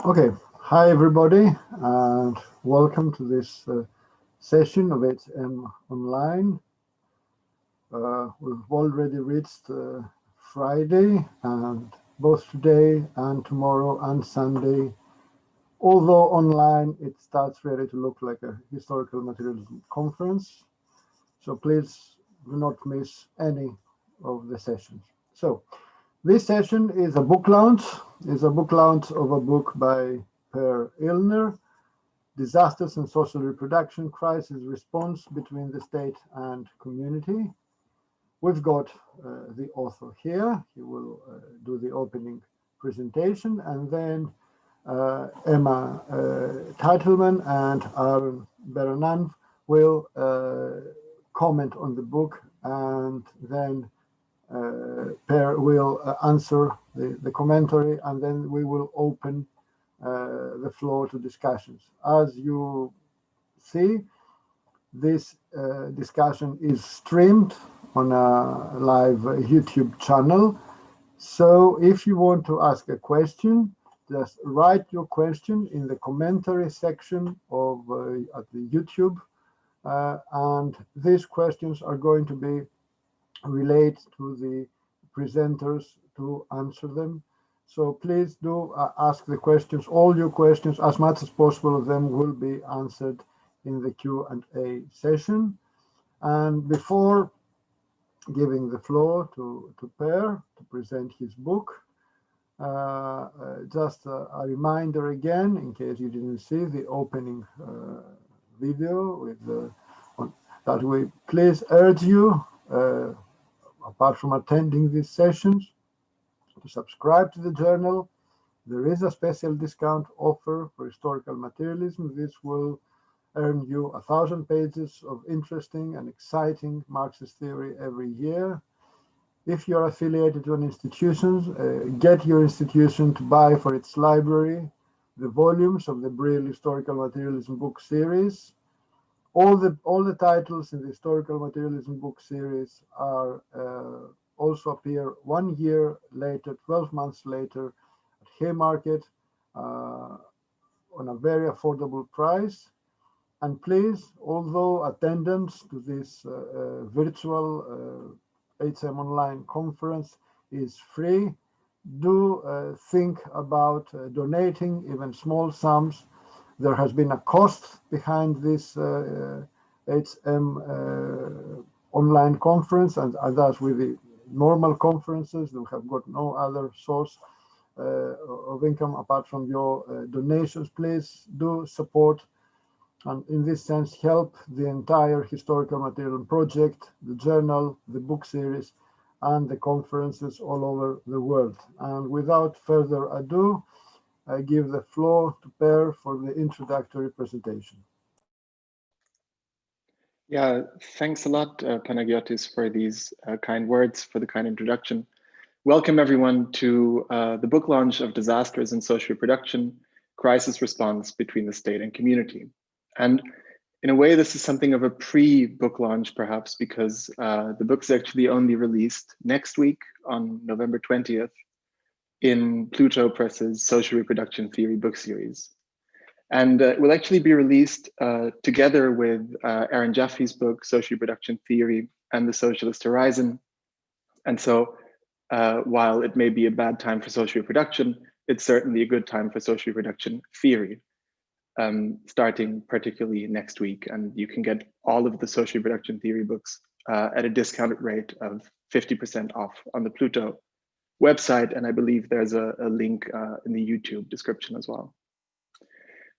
Okay, hi everybody, and welcome to this session of HM Online. We've already reached Friday, and both today and tomorrow and Sunday, although online, it starts really to look like a historical materialism conference. So please do not miss any of the sessions. So this session is a book launch. Is a book launch of a book by Per Illner, Disasters and Social Reproduction, Crisis Response Between the State and Community. We've got the author here. He will do the opening presentation, and then Emma Teitelman and Aaron Beranan will comment on the book, and then Per will answer the commentary, and then we will open the floor to discussions. As you see, this discussion is streamed on a live YouTube channel. So if you want to ask a question, just write your question in the commentary section of at the YouTube, and these questions are going to be relayed to the presenters to answer them. So please do ask the questions, all your questions, as much as possible of them will be answered in the Q&A session. And before giving the floor to Per to present his book, just a reminder again, in case you didn't see the opening video with that we please urge you, apart from attending these sessions, to subscribe to the journal. There is a special discount offer for historical materialism. This will earn you 1,000 pages of interesting and exciting Marxist theory every year. If you're affiliated to an institution, get your institution to buy for its library the volumes of the Brill Historical Materialism book series. All the titles in the Historical Materialism book series are also appear 1 year later, 12 months later, at Haymarket on a very affordable price. And please, although attendance to this virtual HM Online conference is free, do think about donating even small sums. There has been a cost behind this HM online conference, and as with the normal conferences, we have got no other source of income apart from your donations. Please do support, and in this sense help the entire historical material project, the journal, the book series, and the conferences all over the world. And without further ado, I give the floor to Per for the introductory presentation. Yeah, thanks a lot, Panagiotis, for these kind words, for the kind introduction. Welcome everyone to the book launch of Disastrous and Social Reproduction, Crisis Response Between the State and Community. And in a way, this is something of a pre-book launch, perhaps, because the book is actually only released next week on November 20th in Pluto Press's Social Reproduction Theory book series. And it will actually be released together with Aaron Jaffe's book, Social Reproduction Theory and the Socialist Horizon. And so while it may be a bad time for social reproduction, it's certainly a good time for social reproduction theory, starting particularly next week. And you can get all of the social reproduction theory books at a discounted rate of 50% off on the Pluto website. And I believe there's a link in the YouTube description as well.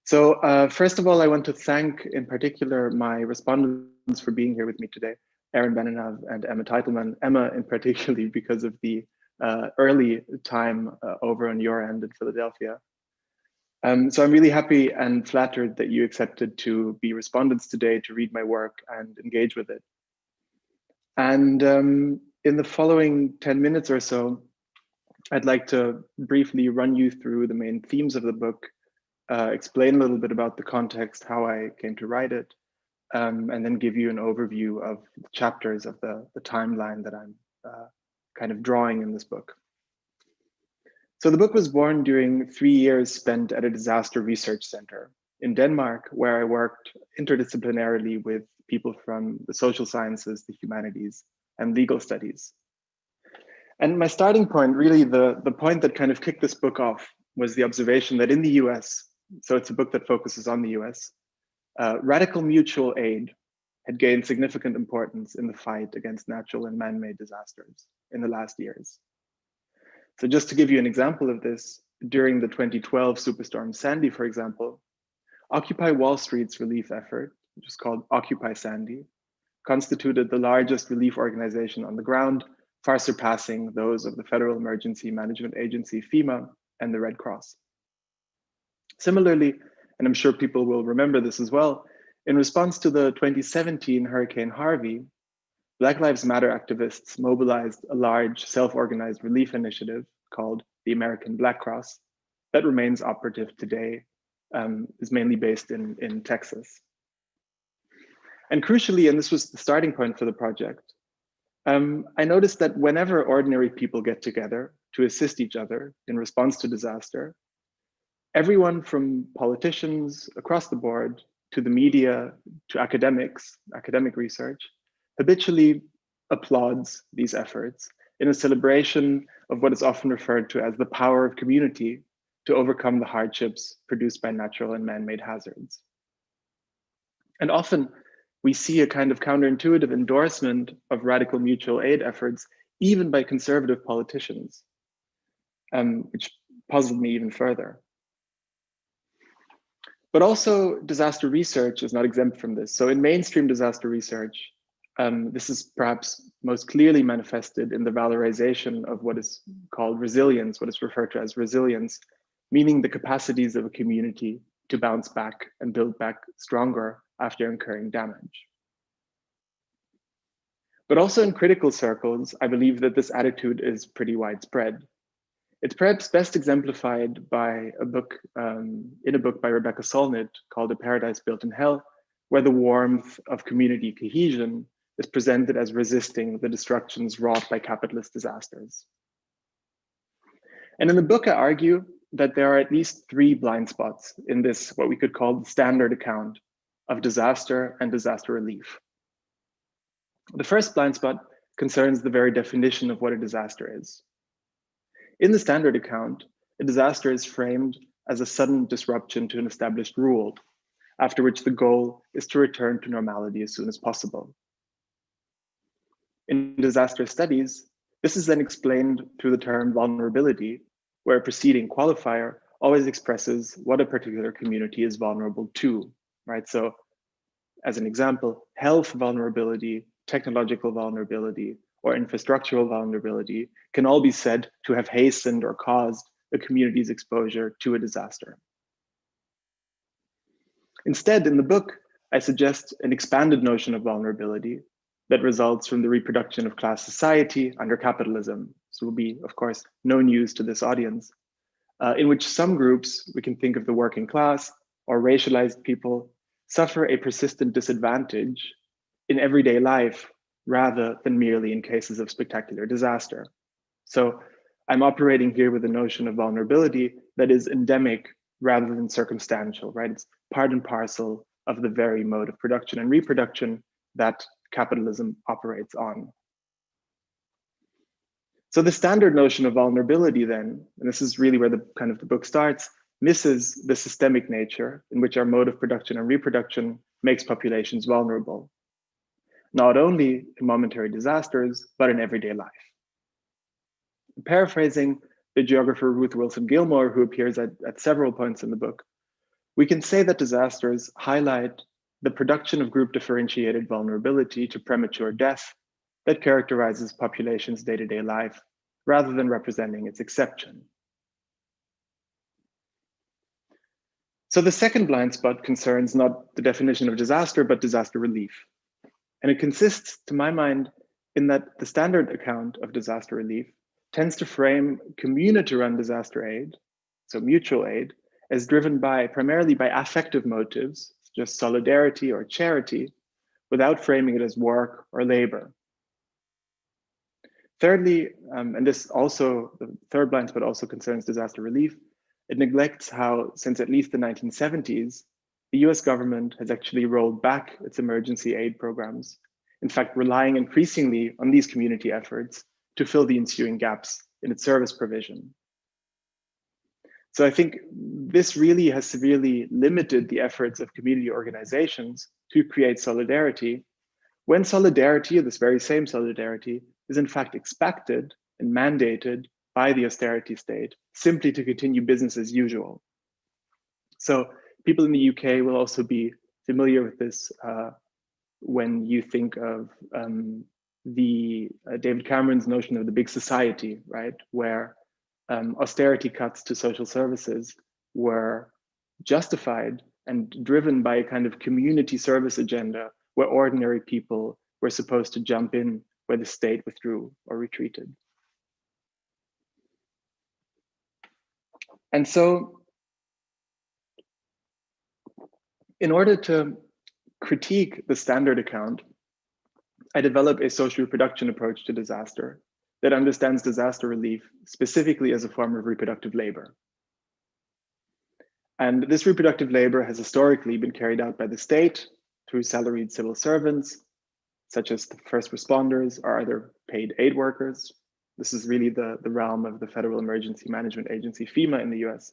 So first of all, I want to thank in particular my respondents for being here with me today, Aaron Beninav and Emma Teitelman. Emma in particular because of the early time over on your end in Philadelphia. So I'm really happy and flattered that you accepted to be respondents today, to read my work and engage with it. And in the following 10 minutes or so, I'd like to briefly run you through the main themes of the book, explain a little bit about the context, how I came to write it, and then give you an overview of the chapters of the timeline that I'm kind of drawing in this book. So the book was born during 3 years spent at a disaster research center in Denmark, where I worked interdisciplinarily with people from the social sciences, the humanities, and legal studies. And my starting point, really the point that kind of kicked this book off, was the observation that in the US, so it's a book that focuses on the US, radical mutual aid had gained significant importance in the fight against natural and man-made disasters in the last years. So just to give you an example of this, during the 2012 superstorm Sandy, for example, Occupy Wall Street's relief effort, which is called Occupy Sandy, constituted the largest relief organization on the ground, far surpassing those of the Federal Emergency Management Agency, FEMA, and the Red Cross. Similarly, and I'm sure people will remember this as well, in response to the 2017 Hurricane Harvey, Black Lives Matter activists mobilized a large self-organized relief initiative called the American Black Cross that remains operative today, is mainly based in Texas. And crucially, and this was the starting point for the project, I noticed that whenever ordinary people get together to assist each other in response to disaster, everyone from politicians across the board to the media to academics, academic research, habitually applauds these efforts in a celebration of what is often referred to as the power of community to overcome the hardships produced by natural and man-made hazards. And often we see a kind of counterintuitive endorsement of radical mutual aid efforts, even by conservative politicians, which puzzled me even further. But also disaster research is not exempt from this. So in mainstream disaster research, this is perhaps most clearly manifested in the valorization of what is called resilience, what is referred to as resilience, meaning the capacities of a community to bounce back and build back stronger after incurring damage. But also in critical circles, I believe that this attitude is pretty widespread. It's perhaps best exemplified by a book, in a book by Rebecca Solnit called A Paradise Built in Hell, where the warmth of community cohesion is presented as resisting the destructions wrought by capitalist disasters. And in the book, I argue that there are at least 3 blind spots in this, what we could call the standard account of disaster and disaster relief. The first blind spot concerns the very definition of what a disaster is. In the standard account, a disaster is framed as a sudden disruption to an established rule, after which the goal is to return to normality as soon as possible. In disaster studies, this is then explained through the term vulnerability, where a preceding qualifier always expresses what a particular community is vulnerable to, right? So as an example, health vulnerability, technological vulnerability, or infrastructural vulnerability can all be said to have hastened or caused a community's exposure to a disaster. Instead, in the book, I suggest an expanded notion of vulnerability that results from the reproduction of class society under capitalism. So will be, of course, no news to this audience, in which some groups, we can think of the working class or racialized people, suffer a persistent disadvantage in everyday life rather than merely in cases of spectacular disaster. So I'm operating here with a notion of vulnerability that is endemic rather than circumstantial, right? It's part and parcel of the very mode of production and reproduction that capitalism operates on. So the standard notion of vulnerability then, and this is really where the book starts, misses the systemic nature in which our mode of production and reproduction makes populations vulnerable, not only in momentary disasters, but in everyday life. Paraphrasing the geographer Ruth Wilson Gilmore, who appears at several points in the book, we can say that disasters highlight the production of group differentiated vulnerability to premature death that characterizes populations' day-to-day life, rather than representing its exception. So the second blind spot concerns not the definition of disaster, but disaster relief. And it consists, to my mind, in that the standard account of disaster relief tends to frame community-run disaster aid, so mutual aid, as driven primarily by affective motives, just solidarity or charity, without framing it as work or labor. Thirdly, and this also, the third blind spot also concerns disaster relief, it neglects how, since at least the 1970s, the US government has actually rolled back its emergency aid programs, in fact, relying increasingly on these community efforts to fill the ensuing gaps in its service provision. So I think this really has severely limited the efforts of community organizations to create solidarity, when solidarity, this very same solidarity, is in fact expected and mandated by the austerity state simply to continue business as usual. So people in the UK will also be familiar with this when you think of David Cameron's notion of the big society, right? Where austerity cuts to social services were justified and driven by a kind of community service agenda where ordinary people were supposed to jump in where the state withdrew or retreated. And so, in order to critique the standard account, I developed a social reproduction approach to disaster that understands disaster relief specifically as a form of reproductive labor. And this reproductive labor has historically been carried out by the state through salaried civil servants, such as the first responders or other paid aid workers. This is really the realm of the Federal Emergency Management Agency, FEMA, in the US.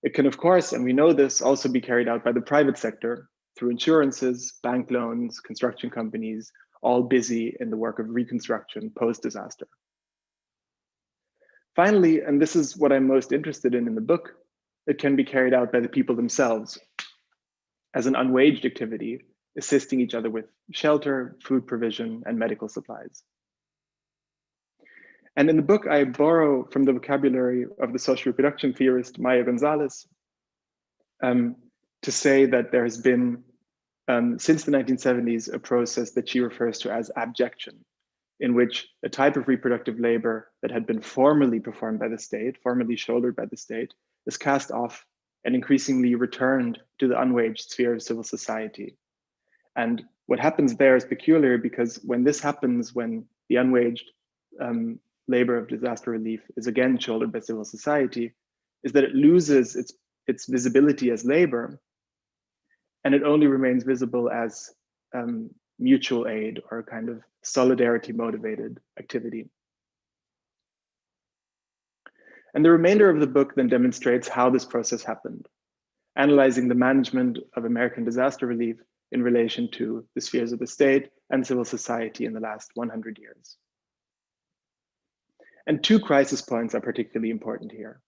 It can, of course, and we know this, also be carried out by the private sector through insurances, bank loans, construction companies, all busy in the work of reconstruction post-disaster. Finally, and this is what I'm most interested in the book, it can be carried out by the people themselves as an unwaged activity, assisting each other with shelter, food provision, and medical supplies. And in the book, I borrow from the vocabulary of the social reproduction theorist Maya Gonzalez to say that there has been, since the 1970s, a process that she refers to as abjection, in which a type of reproductive labor that had been formerly performed by the state, formerly shouldered by the state, is cast off and increasingly returned to the unwaged sphere of civil society. And what happens there is peculiar because when this happens, when the unwaged labor of disaster relief is again shouldered by civil society, is that it loses its visibility as labor, and it only remains visible as mutual aid or a kind of solidarity motivated activity. And the remainder of the book then demonstrates how this process happened, analyzing the management of American disaster relief in relation to the spheres of the state and civil society in the last 100 years. And two crisis points are particularly important here.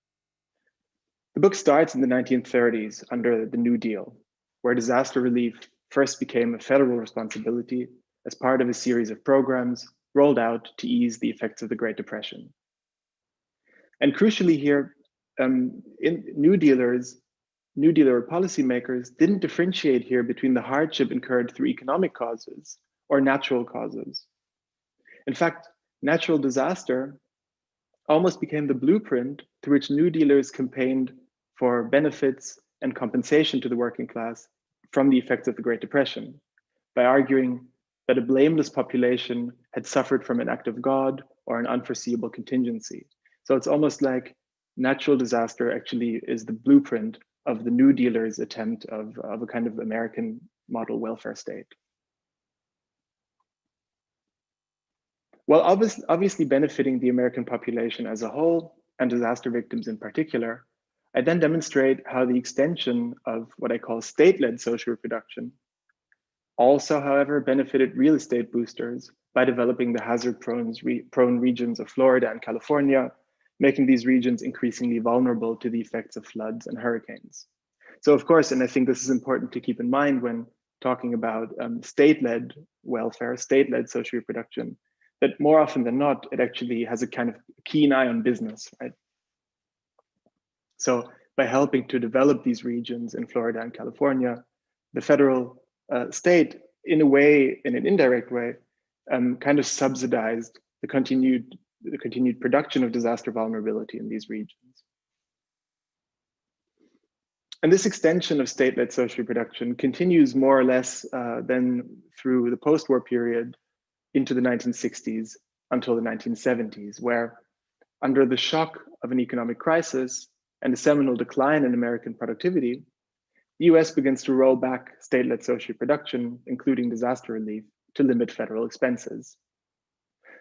The book starts in the 1930s under the New Deal, where disaster relief first became a federal responsibility as part of a series of programs rolled out to ease the effects of the Great Depression. And crucially here, New Dealer policymakers didn't differentiate here between the hardship incurred through economic causes or natural causes. In fact, natural disaster almost became the blueprint through which New Dealers campaigned for benefits and compensation to the working class from the effects of the Great Depression, by arguing that a blameless population had suffered from an act of God or an unforeseeable contingency. So it's almost like natural disaster actually is the blueprint of the New Dealers' attempt of a kind of American model welfare state. While obviously benefiting the American population as a whole and disaster victims in particular, I then demonstrate how the extension of what I call state-led social reproduction also, however, benefited real estate boosters by developing the hazard-prone regions of Florida and California, making these regions increasingly vulnerable to the effects of floods and hurricanes. So of course, and I think this is important to keep in mind when talking about state-led welfare, state-led social reproduction, that more often than not, it actually has a kind of keen eye on business, right? So by helping to develop these regions in Florida and California, the federal state, in a way, in an indirect way, kind of subsidized the continued production of disaster vulnerability in these regions. And this extension of state-led social reproduction continues more or less then through the post-war period into the 1960s until the 1970s, where under the shock of an economic crisis and a seminal decline in American productivity, the US begins to roll back state-led social production, including disaster relief, to limit federal expenses.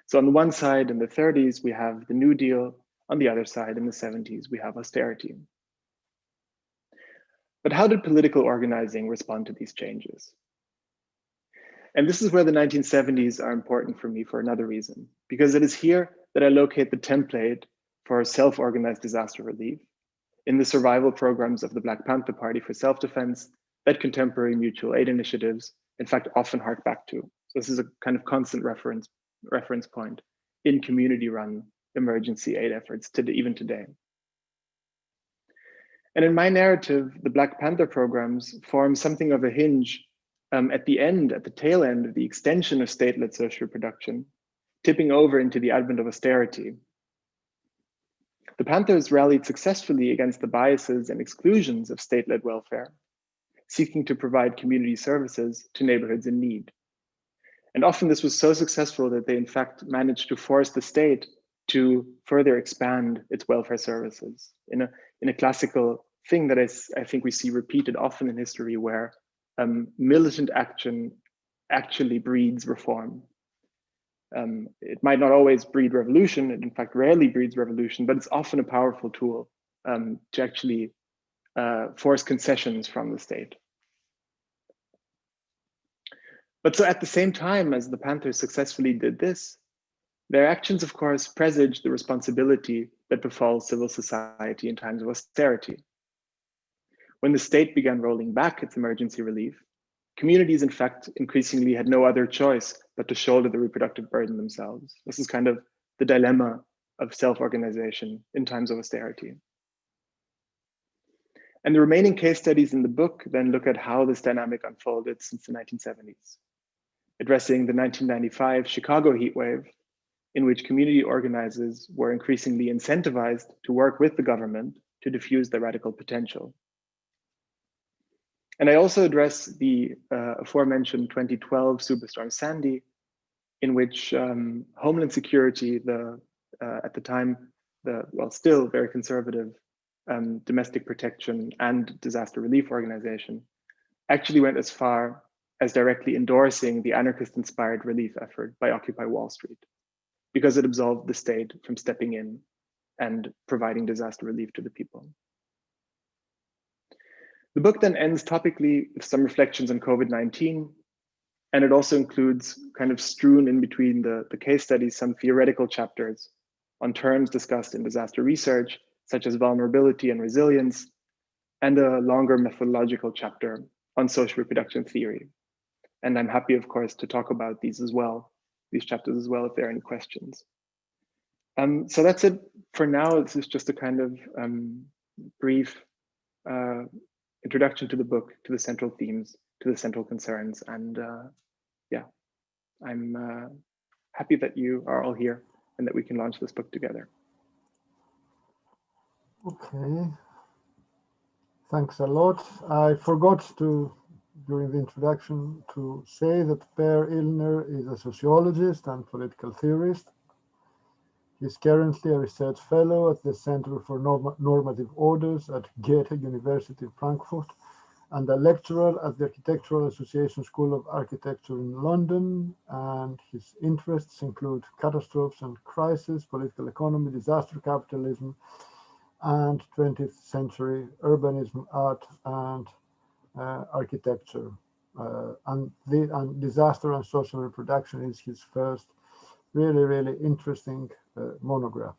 So on the one side, in the 30s, we have the New Deal. On the other side, in the 70s, we have austerity. But how did political organizing respond to these changes? And this is where the 1970s are important for me for another reason, because it is here that I locate the template for self-organized disaster relief in the survival programs of the Black Panther Party for self-defense that contemporary mutual aid initiatives, in fact, often hark back to. So this is a kind of constant reference point in community-run emergency aid efforts even today. And in my narrative, the Black Panther programs form something of a hinge at the tail end of the extension of state-led social production, tipping over into the advent of austerity. The Panthers rallied successfully against the biases and exclusions of state-led welfare, seeking to provide community services to neighborhoods in need. And often this was so successful that they in fact managed to force the state to further expand its welfare services in a classical thing that I think we see repeated often in history, where militant action actually breeds reform. It might not always breed revolution, it in fact rarely breeds revolution, but it's often a powerful tool to actually force concessions from the state. But so at the same time as the Panthers successfully did this, their actions, of course, presage the responsibility that befalls civil society in times of austerity. When the state began rolling back its emergency relief, communities, in fact, increasingly had no other choice but to shoulder the reproductive burden themselves. This is kind of the dilemma of self-organization in times of austerity. And the remaining case studies in the book then look at how this dynamic unfolded since the 1970s, addressing the 1995 Chicago heatwave, in which community organizers were increasingly incentivized to work with the government to diffuse their radical potential. And I also address the aforementioned 2012 Superstorm Sandy, in which Homeland Security, at the time, still very conservative domestic protection and disaster relief organization, actually went as far as directly endorsing the anarchist-inspired relief effort by Occupy Wall Street, because it absolved the state from stepping in and providing disaster relief to the people. The book then ends topically with some reflections on COVID-19, and it also includes, kind of strewn in between the case studies, some theoretical chapters on terms discussed in disaster research, such as vulnerability and resilience, and a longer methodological chapter on social reproduction theory. And I'm happy, of course, to talk about these chapters as well, if there are any questions. So that's it for now. This is just a kind of brief introduction to the book, to the central themes, to the central concerns. And yeah, I'm happy that you are all here and that we can launch this book together. Okay, thanks a lot. I forgot to, during the introduction, to say that Per Illner is a sociologist and political theorist. He's currently a research fellow at the Center for Normative Orders at Goethe University, Frankfurt, and a lecturer at the Architectural Association School of Architecture in London. And his interests include catastrophes and crises, political economy, disaster capitalism, and 20th century urbanism, art, and architecture. And disaster and social reproduction is his first really interesting monograph.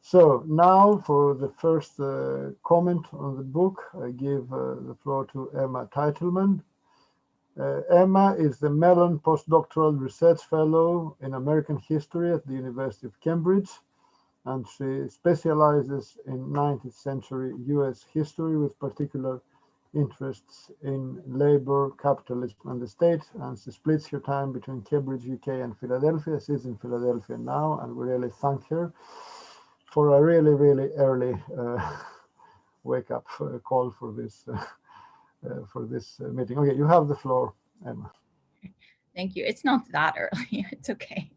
So now for the first comment on the book, I give the floor to Emma Teitelman. Emma is the Mellon Postdoctoral Research Fellow in American History at the University of Cambridge, and she specializes in 19th century US history with particular interests in labor, capitalism, and the state, and she splits her time between Cambridge, UK, and Philadelphia. She's in Philadelphia now, and we really thank her for a really early wake-up call for this meeting. Okay, you have the floor, Emma. Thank you. It's not that early. It's okay.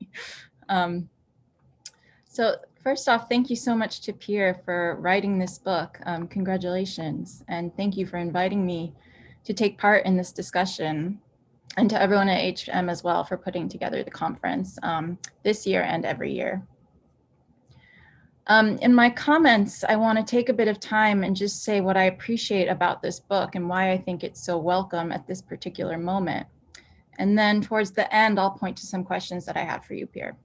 So first off, thank you so much to Pierre for writing this book. Congratulations, and thank you for inviting me to take part in this discussion, and to everyone at HM as well for putting together the conference this year and every year. In my comments, I want to take a bit of time and just say what I appreciate about this book and why I think it's so welcome at this particular moment. And then towards the end, I'll point to some questions that I have for you, Pierre.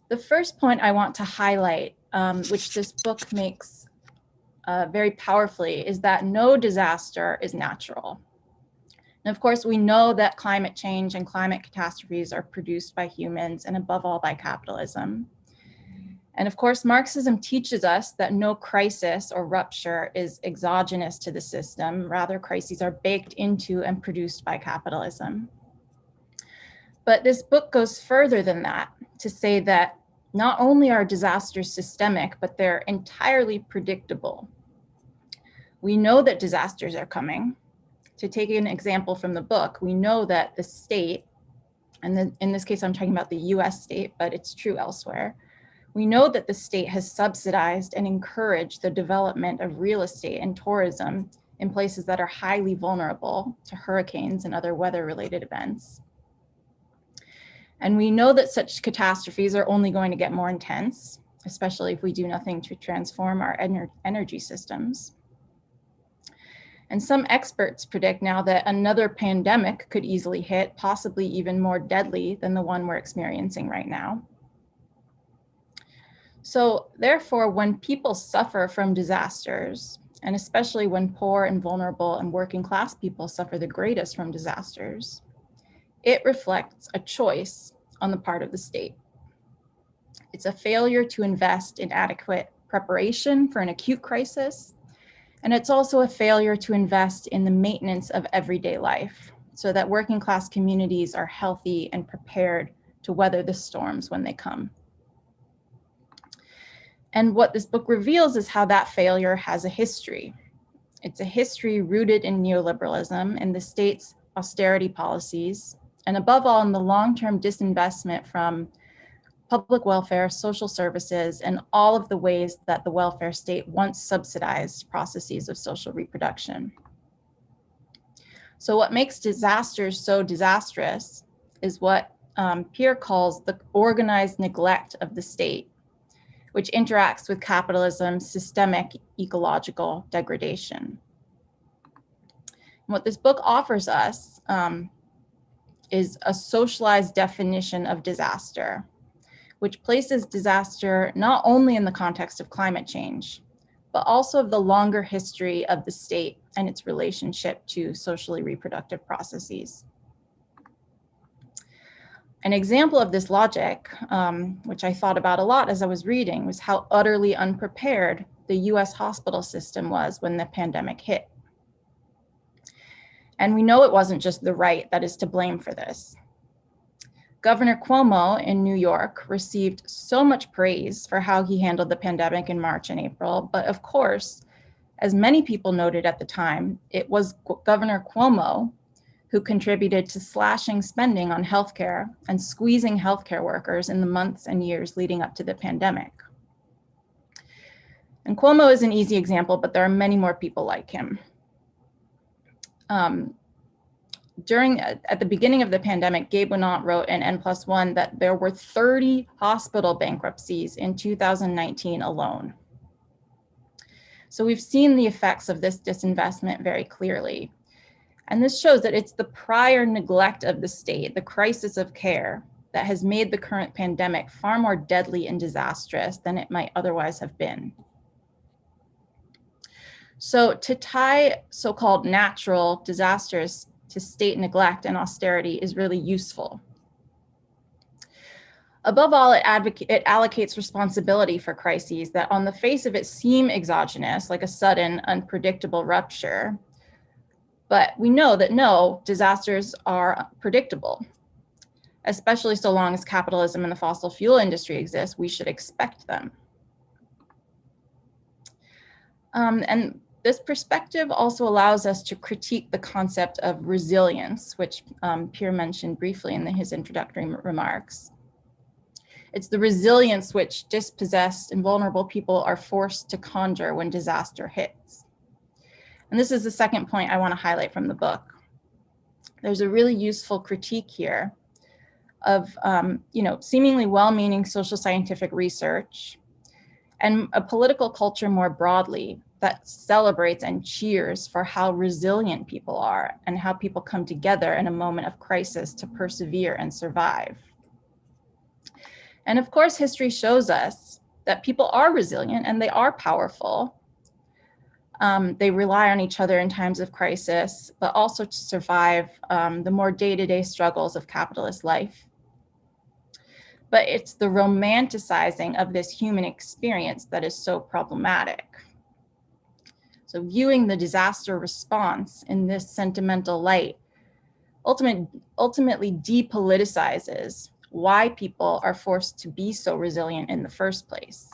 The first point I want to highlight, which this book makes very powerfully, is that no disaster is natural. And of course, we know that climate change and climate catastrophes are produced by humans and above all by capitalism. And of course, Marxism teaches us that no crisis or rupture is exogenous to the system. Rather, crises are baked into and produced by capitalism. But this book goes further than that to say that not only are disasters systemic, but they're entirely predictable. We know that disasters are coming. To take an example from the book, we know that the state, and in this case, I'm talking about the US state, but it's true elsewhere. We know that the state has subsidized and encouraged the development of real estate and tourism in places that are highly vulnerable to hurricanes and other weather-related events. And we know that such catastrophes are only going to get more intense, especially if we do nothing to transform our energy systems. And some experts predict now that another pandemic could easily hit, possibly even more deadly than the one we're experiencing right now. So therefore, when people suffer from disasters, and especially when poor and vulnerable and working class people suffer the greatest from disasters, it reflects a choice on the part of the state. It's a failure to invest in adequate preparation for an acute crisis. And it's also a failure to invest in the maintenance of everyday life so that working class communities are healthy and prepared to weather the storms when they come. And what this book reveals is how that failure has a history. It's a history rooted in neoliberalism and the state's austerity policies, and above all, in the long-term disinvestment from public welfare, social services, and all of the ways that the welfare state once subsidized processes of social reproduction. So what makes disasters so disastrous is what Pierre calls the organized neglect of the state, which interacts with capitalism's systemic ecological degradation. And what this book offers us is a socialized definition of disaster, which places disaster not only in the context of climate change, but also of the longer history of the state and its relationship to socially reproductive processes. An example of this logic, which I thought about a lot as I was reading, was how utterly unprepared the US hospital system was when the pandemic hit. And we know it wasn't just the right that is to blame for this. Governor Cuomo in New York received so much praise for how he handled the pandemic in March and April, but of course, as many people noted at the time, it was Governor Cuomo who contributed to slashing spending on healthcare and squeezing healthcare workers in the months and years leading up to the pandemic. And Cuomo is an easy example, but there are many more people like him. At the beginning of the pandemic, Gabe Winant wrote in N+1 that there were 30 hospital bankruptcies in 2019 alone. So we've seen the effects of this disinvestment very clearly. And this shows that it's the prior neglect of the state, the crisis of care, that has made the current pandemic far more deadly and disastrous than it might otherwise have been. So to tie so-called natural disasters to state neglect and austerity is really useful. Above all, it allocates responsibility for crises that on the face of it seem exogenous, like a sudden, unpredictable rupture. But we know that no, disasters are predictable, especially so long as capitalism and the fossil fuel industry exist, we should expect them. And This perspective also allows us to critique the concept of resilience, which Pierre mentioned briefly in his introductory remarks. It's the resilience which dispossessed and vulnerable people are forced to conjure when disaster hits. And this is the second point I want to highlight from the book. There's a really useful critique here of seemingly well-meaning social scientific research and a political culture more broadly that celebrates and cheers for how resilient people are and how people come together in a moment of crisis to persevere and survive. And of course, history shows us that people are resilient and they are powerful. They rely on each other in times of crisis, but also to survive the more day-to-day struggles of capitalist life. But it's the romanticizing of this human experience that is so problematic. So viewing the disaster response in this sentimental light ultimately depoliticizes why people are forced to be so resilient in the first place.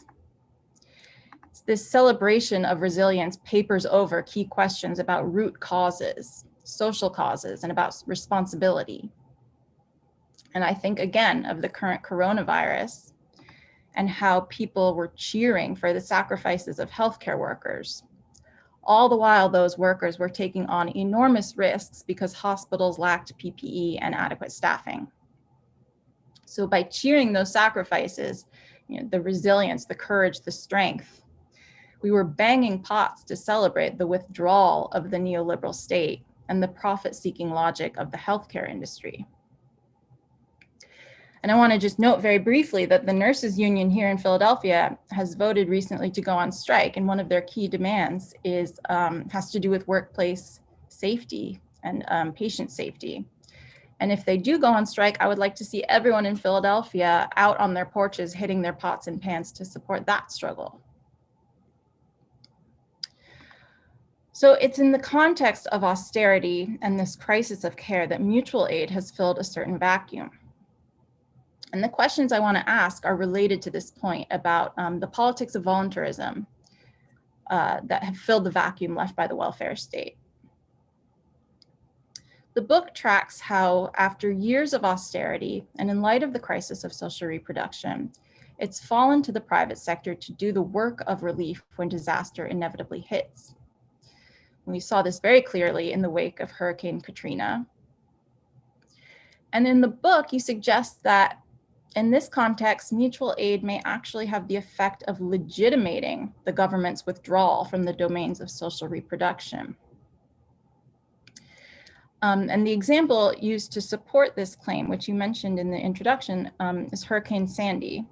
This celebration of resilience papers over key questions about root causes, social causes, and about responsibility. And I think again of the current coronavirus and how people were cheering for the sacrifices of healthcare workers. All the while those workers were taking on enormous risks because hospitals lacked PPE and adequate staffing. So by cheering those sacrifices, the resilience, the courage, the strength, we were banging pots to celebrate the withdrawal of the neoliberal state and the profit-seeking logic of the healthcare industry. And I want to just note very briefly that the nurses union here in Philadelphia has voted recently to go on strike. And one of their key demands is has to do with workplace safety and patient safety. And if they do go on strike, I would like to see everyone in Philadelphia out on their porches hitting their pots and pans to support that struggle. So it's in the context of austerity and this crisis of care that mutual aid has filled a certain vacuum. And the questions I want to ask are related to this point about the politics of volunteerism that have filled the vacuum left by the welfare state. The book tracks how, after years of austerity and in light of the crisis of social reproduction, it's fallen to the private sector to do the work of relief when disaster inevitably hits. And we saw this very clearly in the wake of Hurricane Katrina. And in the book, you suggest that in this context, mutual aid may actually have the effect of legitimating the government's withdrawal from the domains of social reproduction. And the example used to support this claim, which you mentioned in the introduction, is Hurricane Sandy,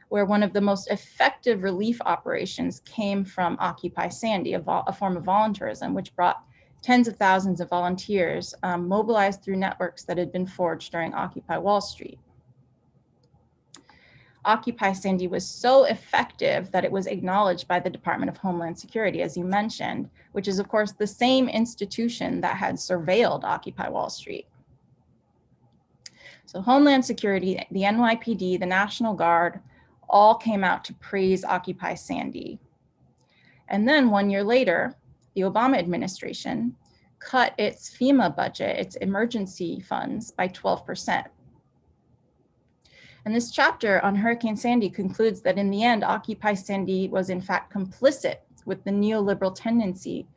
where one of the most effective relief operations came from Occupy Sandy, a form of volunteerism, which brought tens of thousands of volunteers mobilized through networks that had been forged during Occupy Wall Street. Occupy Sandy was so effective that it was acknowledged by the Department of Homeland Security, as you mentioned, which is of course the same institution that had surveilled Occupy Wall Street. So Homeland Security, the NYPD, the National Guard, all came out to praise Occupy Sandy. And then 1 year later, the Obama administration cut its FEMA budget, its emergency funds, by 12%. And this chapter on Hurricane Sandy concludes that in the end, Occupy Sandy was in fact complicit with the neoliberal tendency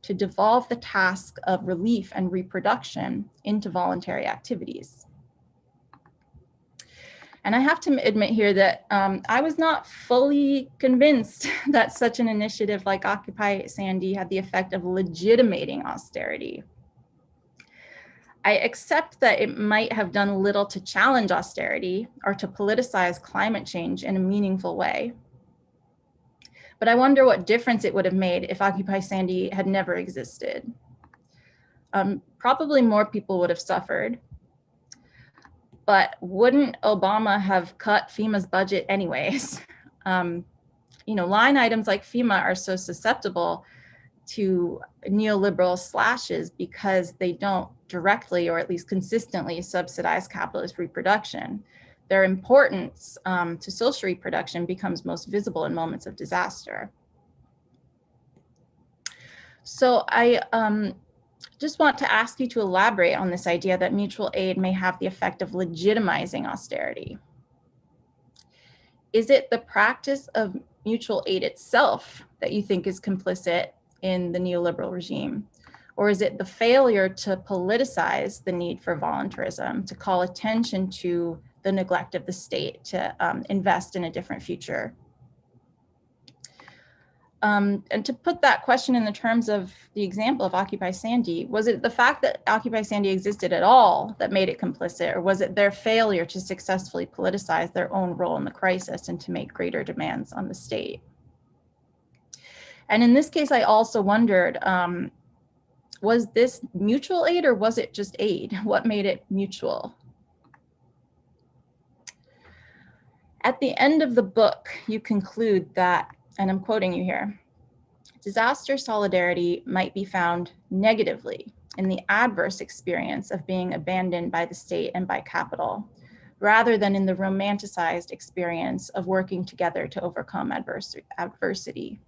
to devolve the task of relief and reproduction into voluntary activities. And I have to admit here that I was not fully convinced that such an initiative like Occupy Sandy had the effect of legitimating austerity. I accept that it might have done little to challenge austerity or to politicize climate change in a meaningful way. But I wonder what difference it would have made if Occupy Sandy had never existed. Probably more people would have suffered. But wouldn't Obama have cut FEMA's budget anyways? Line items like FEMA are so susceptible to neoliberal slashes because they don't directly or at least consistently subsidize capitalist reproduction. Their importance to social reproduction becomes most visible in moments of disaster. So I just want to ask you to elaborate on this idea that mutual aid may have the effect of legitimizing austerity. Is it the practice of mutual aid itself that you think is complicit in the neoliberal regime? Or is it the failure to politicize the need for volunteerism, to call attention to the neglect of the state to invest in a different future? And to put that question in the terms of the example of Occupy Sandy, was it the fact that Occupy Sandy existed at all that made it complicit, or was it their failure to successfully politicize their own role in the crisis and to make greater demands on the state? And in this case, I also wondered, was this mutual aid or was it just aid? What made it mutual? At the end of the book, you conclude that, and I'm quoting you here, disaster solidarity might be found negatively in the adverse experience of being abandoned by the state and by capital, rather than in the romanticized experience of working together to overcome adversity.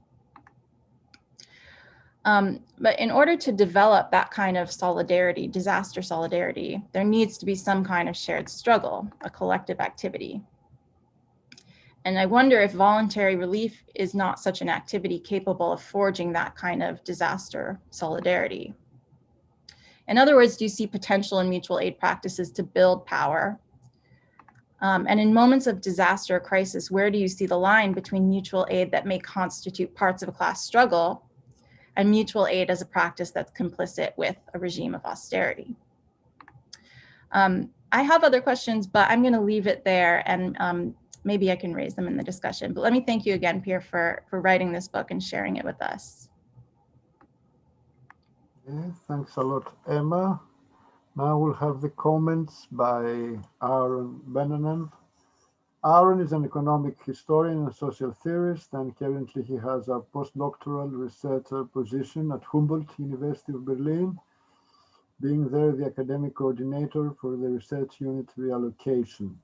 But in order to develop that kind of solidarity, disaster solidarity, there needs to be some kind of shared struggle, a collective activity. And I wonder if voluntary relief is not such an activity capable of forging that kind of disaster solidarity. In other words, do you see potential in mutual aid practices to build power? And in moments of disaster or crisis, where do you see the line between mutual aid that may constitute parts of a class struggle and mutual aid as a practice that's complicit with a regime of austerity? I have other questions, but I'm going to leave it there, and maybe I can raise them in the discussion. But let me thank you again, Pierre, for writing this book and sharing it with us. Yeah, thanks a lot, Emma. Now we'll have the comments by Aaron Benanen. Aaron is an economic historian and social theorist, and currently he has a postdoctoral researcher position at Humboldt University of Berlin, being there the academic coordinator for the research unit reallocation,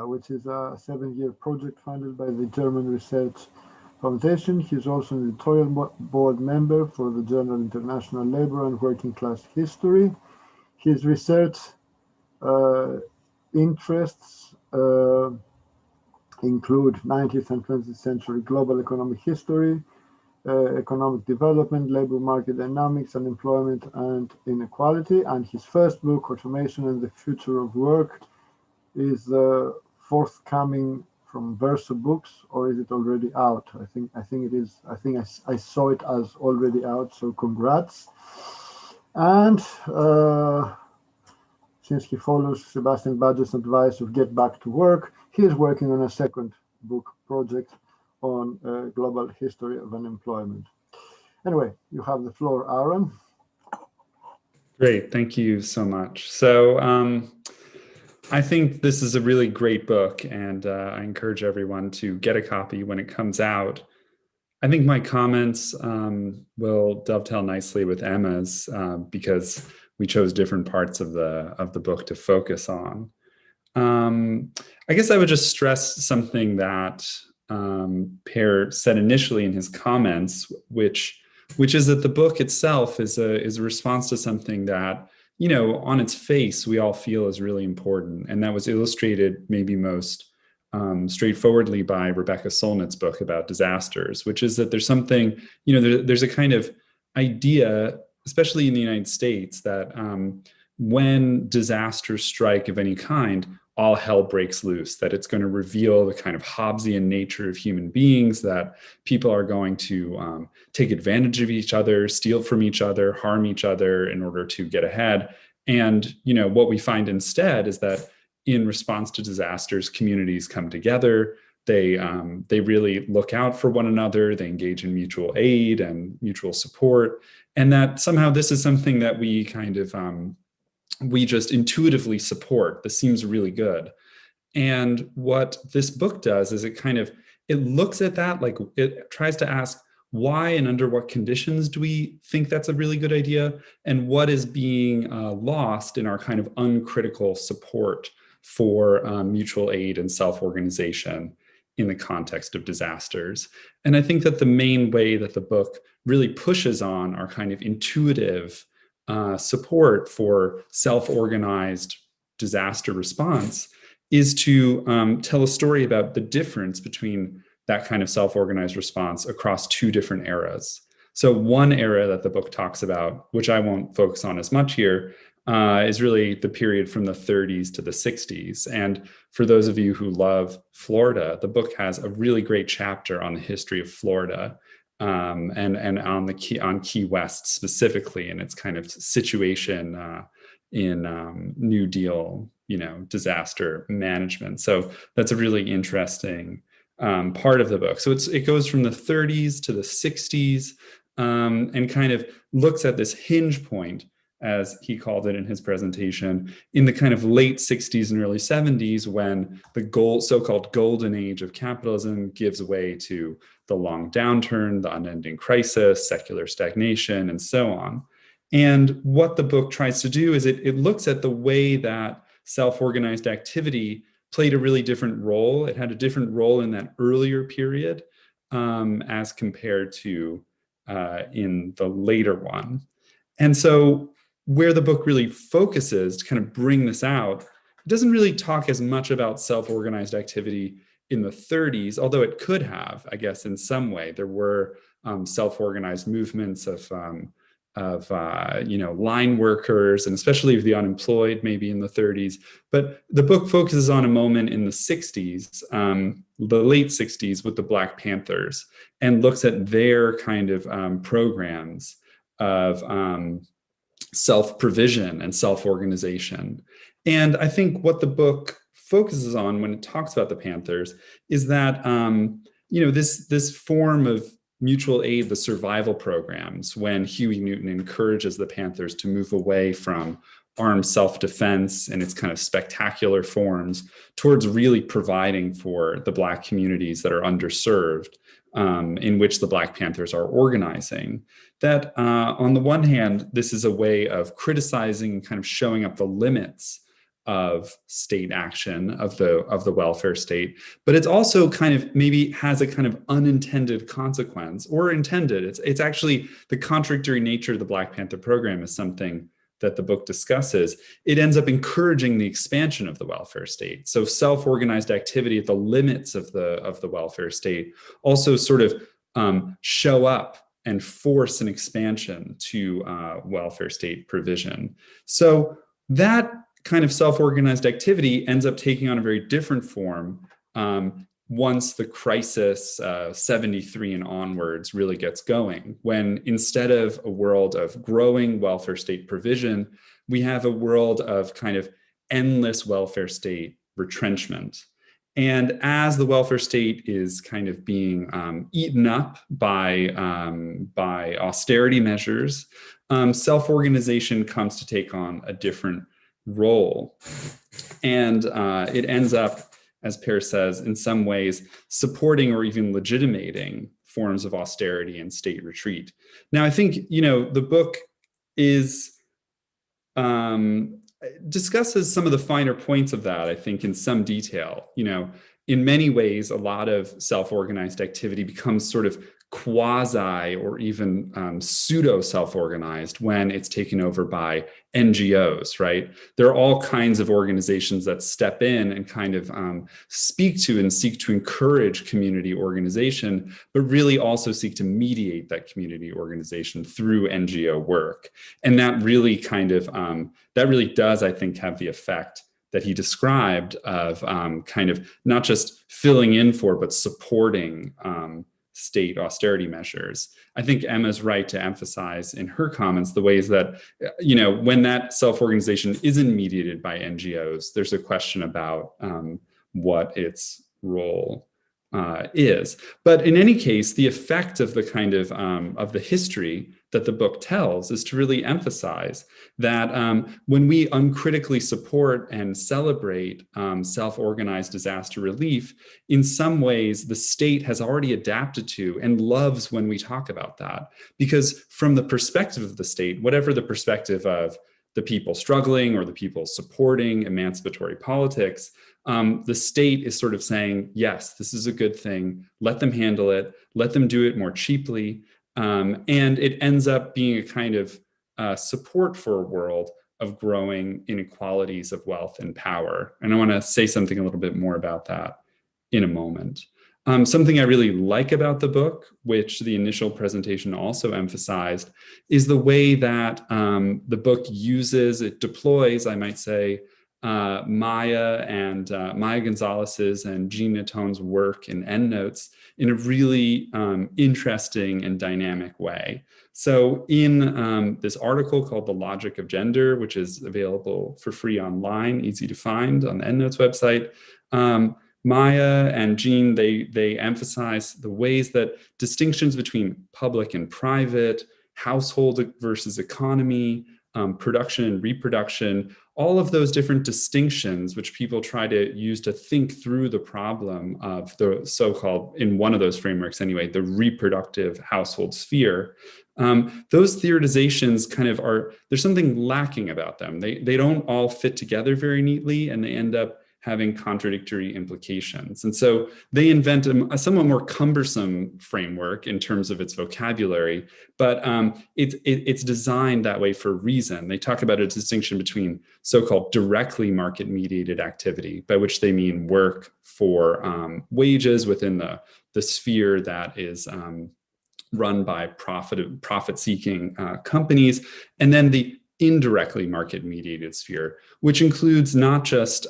which is a 7-year project funded by the German Research Foundation. He's also an editorial board member for the journal International Labor and Working Class History. His research interests include 19th and 20th century global economic history, economic development, labor market dynamics, unemployment, and inequality. And his first book, Automation and the Future of Work, is forthcoming from Verso Books, or is it already out? I think it is. I think I saw it as already out, so congrats. And since he follows Sebastian Badge's advice of get back to work, he is working on a second book project on global history of unemployment. Anyway, you have the floor, Aaron. Great, thank you so much. So I think this is a really great book, and I encourage everyone to get a copy when it comes out. I think my comments will dovetail nicely with Emma's because we chose different parts of the book to focus on. I guess I would just stress something that Per said initially in his comments, which is that the book itself is a response to something that, you know, on its face we all feel is really important, and that was illustrated maybe most straightforwardly by Rebecca Solnit's book about disasters, which is that there's something, you know, there's a kind of idea, especially in the United States, that when disasters strike of any kind, all hell breaks loose, that it's going to reveal the kind of Hobbesian nature of human beings, that people are going to take advantage of each other, steal from each other, harm each other in order to get ahead. And, you know, what we find instead is that in response to disasters, communities come together, they really look out for one another, they engage in mutual aid and mutual support, and that somehow this is something that we kind of we just intuitively support. This seems really good. And what this book does is it looks at that, like it tries to ask why and under what conditions do we think that's a really good idea, and what is being lost in our kind of uncritical support for mutual aid and self-organization. in the context of disasters. And I think that the main way that the book really pushes on our kind of intuitive support for self-organized disaster response is to tell a story about the difference between that kind of self-organized response across two different eras. So one era that the book talks about, which I won't focus on as much here, is really the period from the 30s to the 60s. And for those of you who love Florida, the book has a really great chapter on the history of Florida, and on Key West specifically, and its kind of situation in New Deal, disaster management. So that's a really interesting part of the book. So it goes from the 30s to the 60s, and kind of looks at this hinge point, as he called it in his presentation, in the kind of late 60s and early 70s, when the so-called golden age of capitalism gives way to the long downturn, the unending crisis, secular stagnation, and so on. And what the book tries to do is it looks at the way that self-organized activity played a really different role. It had a different role in that earlier period as compared to in the later one. And so where the book really focuses to kind of bring this out, it doesn't really talk as much about self-organized activity in the 30s, although it could have, I guess, in some way. There were self-organized movements of line workers, and especially of the unemployed, maybe in the 30s. But the book focuses on a moment in the 60s, the late 60s, with the Black Panthers, and looks at their kind of programs of self-provision and self-organization. And I think what the book focuses on when it talks about the Panthers is that this form of mutual aid, the survival programs, when Huey Newton encourages the Panthers to move away from armed self-defense and its kind of spectacular forms towards really providing for the Black communities that are underserved, in which the Black Panthers are organizing. That on the one hand, this is a way of criticizing and kind of showing up the limits of state action, of the welfare state, but it's also kind of maybe has a kind of unintended consequence, or intended. It's actually the contradictory nature of the Black Panther program is something that the book discusses. It ends up encouraging the expansion of the welfare state. So self-organized activity at the limits of the welfare state also sort of show up and force an expansion to welfare state provision. So that kind of self-organized activity ends up taking on a very different form once the crisis 73 and onwards really gets going, when instead of a world of growing welfare state provision, we have a world of kind of endless welfare state retrenchment. And as the welfare state is kind of being eaten up by austerity measures, self-organization comes to take on a different role. And it ends up, as Per says, in some ways supporting or even legitimating forms of austerity and state retreat. Now, I think, the book discusses some of the finer points of that, I think, in some detail. In many ways, a lot of self-organized activity becomes sort of quasi or even pseudo self-organized when it's taken over by NGOs, right? There are all kinds of organizations that step in and kind of speak to and seek to encourage community organization, but really also seek to mediate that community organization through NGO work. And that really does, I think, have the effect that he described of kind of not just filling in for, but supporting state austerity measures. I think Emma's right to emphasize in her comments the ways that, when that self-organization isn't mediated by NGOs, there's a question about what its role is. But in any case, the effect of the kind of the history that the book tells is to really emphasize that when we uncritically support and celebrate self-organized disaster relief, in some ways the state has already adapted to and loves when we talk about that. Because from the perspective of the state, whatever the perspective of the people struggling or the people supporting emancipatory politics, the state is sort of saying, yes, this is a good thing. Let them handle it. Let them do it more cheaply. And it ends up being a kind of support for a world of growing inequalities of wealth and power. And I want to say something a little bit more about that in a moment. Something I really like about the book, which the initial presentation also emphasized, is the way that the book it deploys, I might say, Maya Gonzalez's and Jean Natton's work in endnotes in a really interesting and dynamic way. So in this article called The Logic of Gender, which is available for free online, easy to find on the endnotes website, Maya and Jean, they emphasize the ways that distinctions between public and private, household versus economy, production and reproduction, all of those different distinctions which people try to use to think through the problem of the so-called, in one of those frameworks anyway, the reproductive household sphere. Those theorizations kind of there's something lacking about them. They don't all fit together very neatly, and they end up having contradictory implications. And so they invent a somewhat more cumbersome framework in terms of its vocabulary, but it's designed that way for a reason. They talk about a distinction between so-called directly market-mediated activity, by which they mean work for wages within the sphere that is run by profit-seeking companies, and then the indirectly market-mediated sphere, which includes not just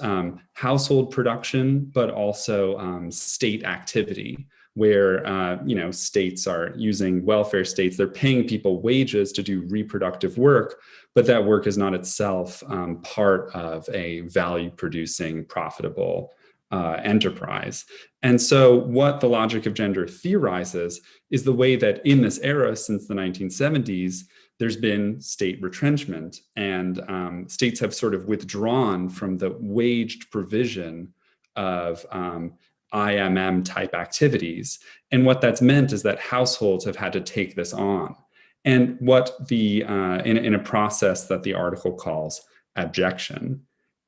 household production, but also state activity, where states are using welfare states. They're paying people wages to do reproductive work, but that work is not itself part of a value-producing, profitable enterprise. And so what the logic of gender theorizes is the way that in this era, since the 1970s, there's been state retrenchment, and states have sort of withdrawn from the waged provision of IMM type activities. And what that's meant is that households have had to take this on. And what in a process that the article calls abjection.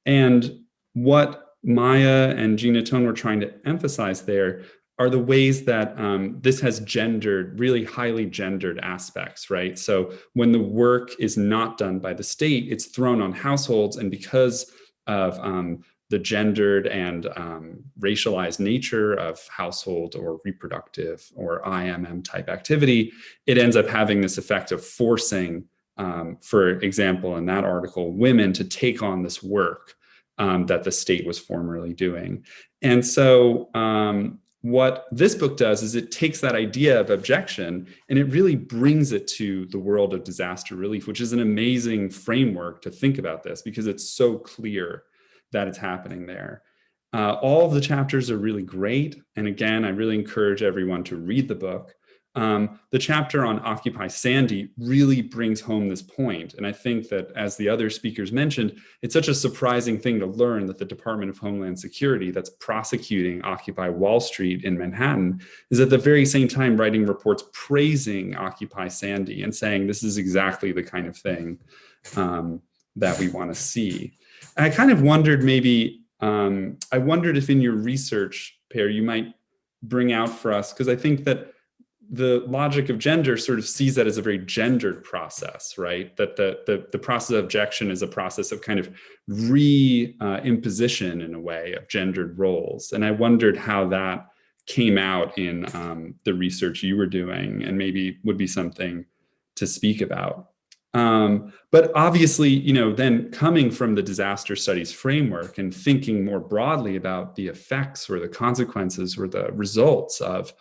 And what Maya and Jean Natton were trying to emphasize there are the ways that this has gendered, really highly gendered aspects, right? So when the work is not done by the state, it's thrown on households, and because of the gendered and racialized nature of household or reproductive or IMM type activity, it ends up having this effect of forcing, for example, in that article, women to take on this work that the state was formerly doing. And so what this book does is it takes that idea of abjection and it really brings it to the world of disaster relief, which is an amazing framework to think about this because it's so clear that it's happening there. All of the chapters are really great. And again, I really encourage everyone to read the book. The chapter on Occupy Sandy really brings home this point. And I think that, as the other speakers mentioned, it's such a surprising thing to learn that the Department of Homeland Security that's prosecuting Occupy Wall Street in Manhattan is at the very same time writing reports praising Occupy Sandy and saying this is exactly the kind of thing that we want to see. And I kind of wondered I wondered if in your research, Per, you might bring out for us, because I think that the logic of gender sort of sees that as a very gendered process, right? That the process of abjection is a process of kind of re-imposition in a way of gendered roles. And I wondered how that came out in the research you were doing, and maybe would be something to speak about. But obviously, then coming from the disaster studies framework and thinking more broadly about the effects or the consequences or the results of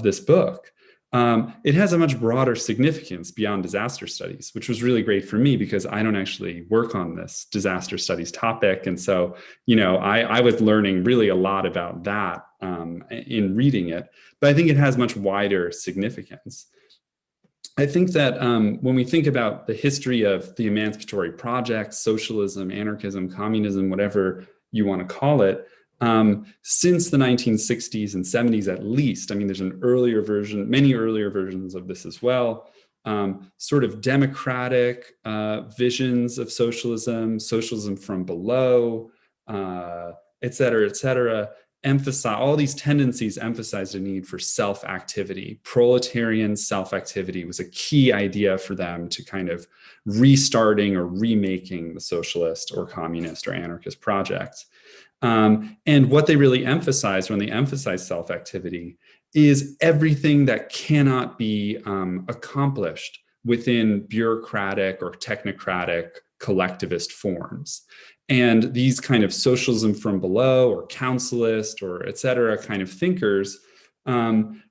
this book, it has a much broader significance beyond disaster studies, which was really great for me because I don't actually work on this disaster studies topic. And so, I was learning really a lot about that in reading it, but I think it has much wider significance. I think that when we think about the history of the emancipatory projects, socialism, anarchism, communism, whatever you want to call it, since the 1960s and 70s at least, I mean, there's an earlier version, many earlier versions of this as well, sort of democratic visions of socialism, socialism from below, et cetera, all these tendencies emphasized a need for self-activity. Proletarian self-activity was a key idea for them to kind of restarting or remaking the socialist or communist or anarchist project. And what they really emphasized when they emphasized self-activity is everything that cannot be accomplished within bureaucratic or technocratic collectivist forms. And these kind of socialism from below or councilist or et cetera kind of thinkers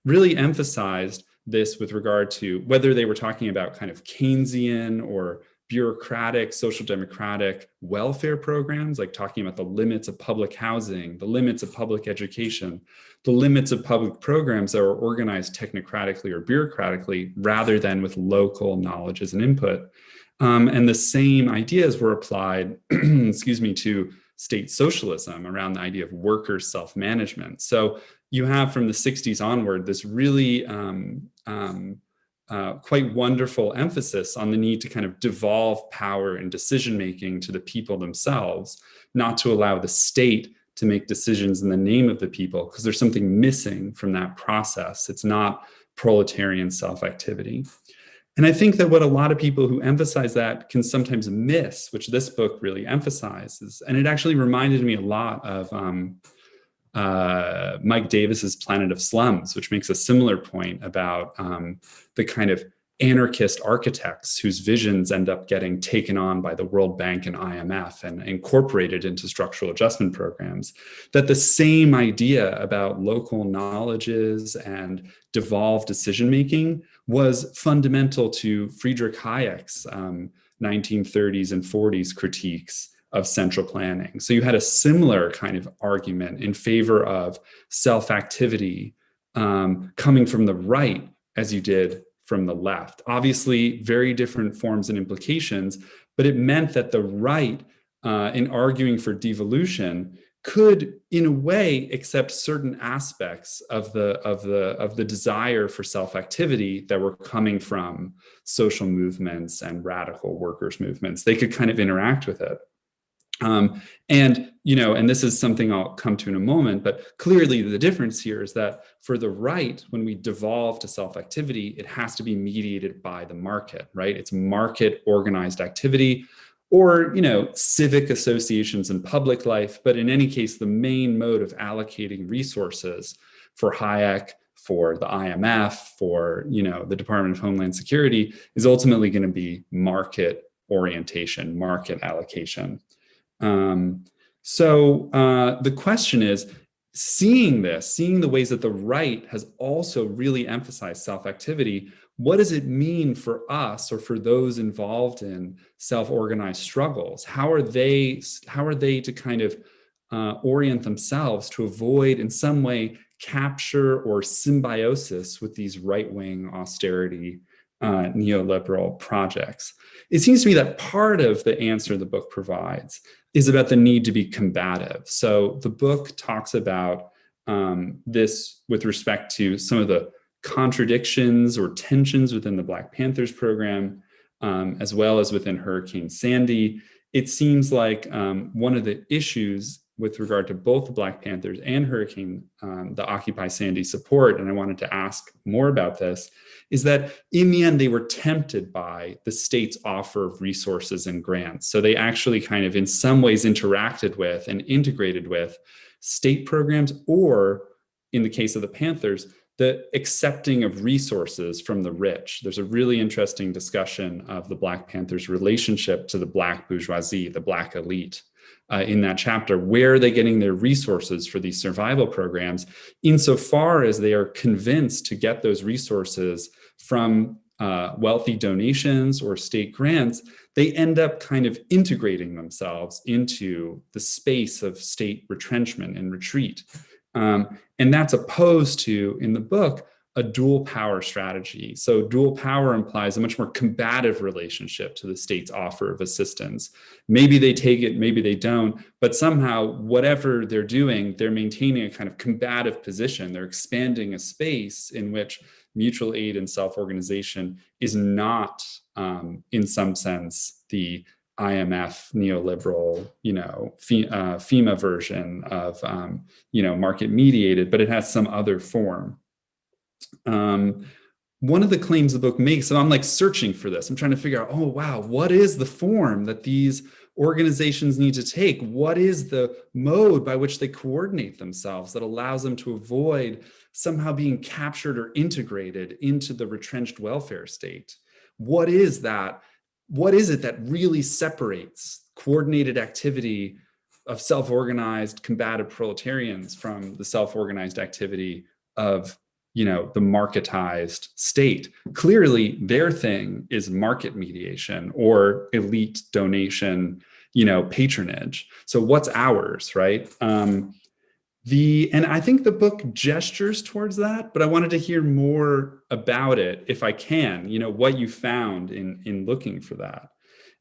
really emphasized this with regard to whether they were talking about kind of Keynesian or bureaucratic, social democratic welfare programs, like talking about the limits of public housing, the limits of public education, the limits of public programs that are organized technocratically or bureaucratically rather than with local knowledges and input. And the same ideas were applied, excuse me, to state socialism around the idea of worker self-management. So you have from the 60s onward this really quite wonderful emphasis on the need to kind of devolve power and decision-making to the people themselves, not to allow the state to make decisions in the name of the people, because there's something missing from that process. It's not proletarian self-activity. And I think that what a lot of people who emphasize that can sometimes miss, which this book really emphasizes, and it actually reminded me a lot of Mike Davis's Planet of Slums, which makes a similar point about the kind of anarchist architects whose visions end up getting taken on by the World Bank and IMF and incorporated into structural adjustment programs, that the same idea about local knowledges and devolved decision-making was fundamental to Friedrich Hayek's 1930s and 40s critiques of central planning. So you had a similar kind of argument in favor of self-activity coming from the right as you did from the left. Obviously, very different forms and implications, but it meant that the right, in arguing for devolution, could, in a way, accept certain aspects of the desire for self-activity that were coming from social movements and radical workers' movements. They could kind of interact with it. And this is something I'll come to in a moment, but clearly the difference here is that for the right, when we devolve to self-activity, it has to be mediated by the market, right? It's market organized activity or, civic associations in public life. But in any case, the main mode of allocating resources for Hayek, for the IMF, for, the Department of Homeland Security is ultimately going to be market orientation, market allocation. So the question is, seeing the ways that the right has also really emphasized self-activity, what does it mean for us or for those involved in self-organized struggles? How are they to kind of orient themselves to avoid in some way capture or symbiosis with these right-wing austerity neoliberal projects? It seems to me that part of the answer the book provides is about the need to be combative. So the book talks about this with respect to some of the contradictions or tensions within the Black Panthers program, as well as within Hurricane Sandy. It seems like one of the issues with regard to both the Black Panthers and Hurricane, the Occupy Sandy support, and I wanted to ask more about this, is that in the end, they were tempted by the state's offer of resources and grants. So they actually kind of in some ways interacted with and integrated with state programs, or in the case of the Panthers, the accepting of resources from the rich. There's a really interesting discussion of the Black Panthers' relationship to the Black bourgeoisie, the Black elite, in that chapter. Where are they getting their resources for these survival programs, insofar as they are convinced to get those resources from wealthy donations or state grants? They end up kind of integrating themselves into the space of state retrenchment and retreat. And that's opposed to, in the book, a dual power strategy. So dual power implies a much more combative relationship to the state's offer of assistance. Maybe they take it, maybe they don't, but somehow whatever they're doing, they're maintaining a kind of combative position. They're expanding a space in which mutual aid and self-organization is not, in some sense, the IMF neoliberal, FEMA version of, market mediated, but it has some other form. One of the claims the book makes, and I'm like searching for this, I'm trying to figure out, oh, wow, what is the form that these organizations need to take? What is the mode by which they coordinate themselves that allows them to avoid somehow being captured or integrated into the retrenched welfare state? What is that? What is it that really separates coordinated activity of self-organized combative proletarians from the self-organized activity of the marketized state? Clearly, their thing is market mediation or elite donation, patronage. So what's ours, right? And I think the book gestures towards that, but I wanted to hear more about it if I can, what you found in looking for that.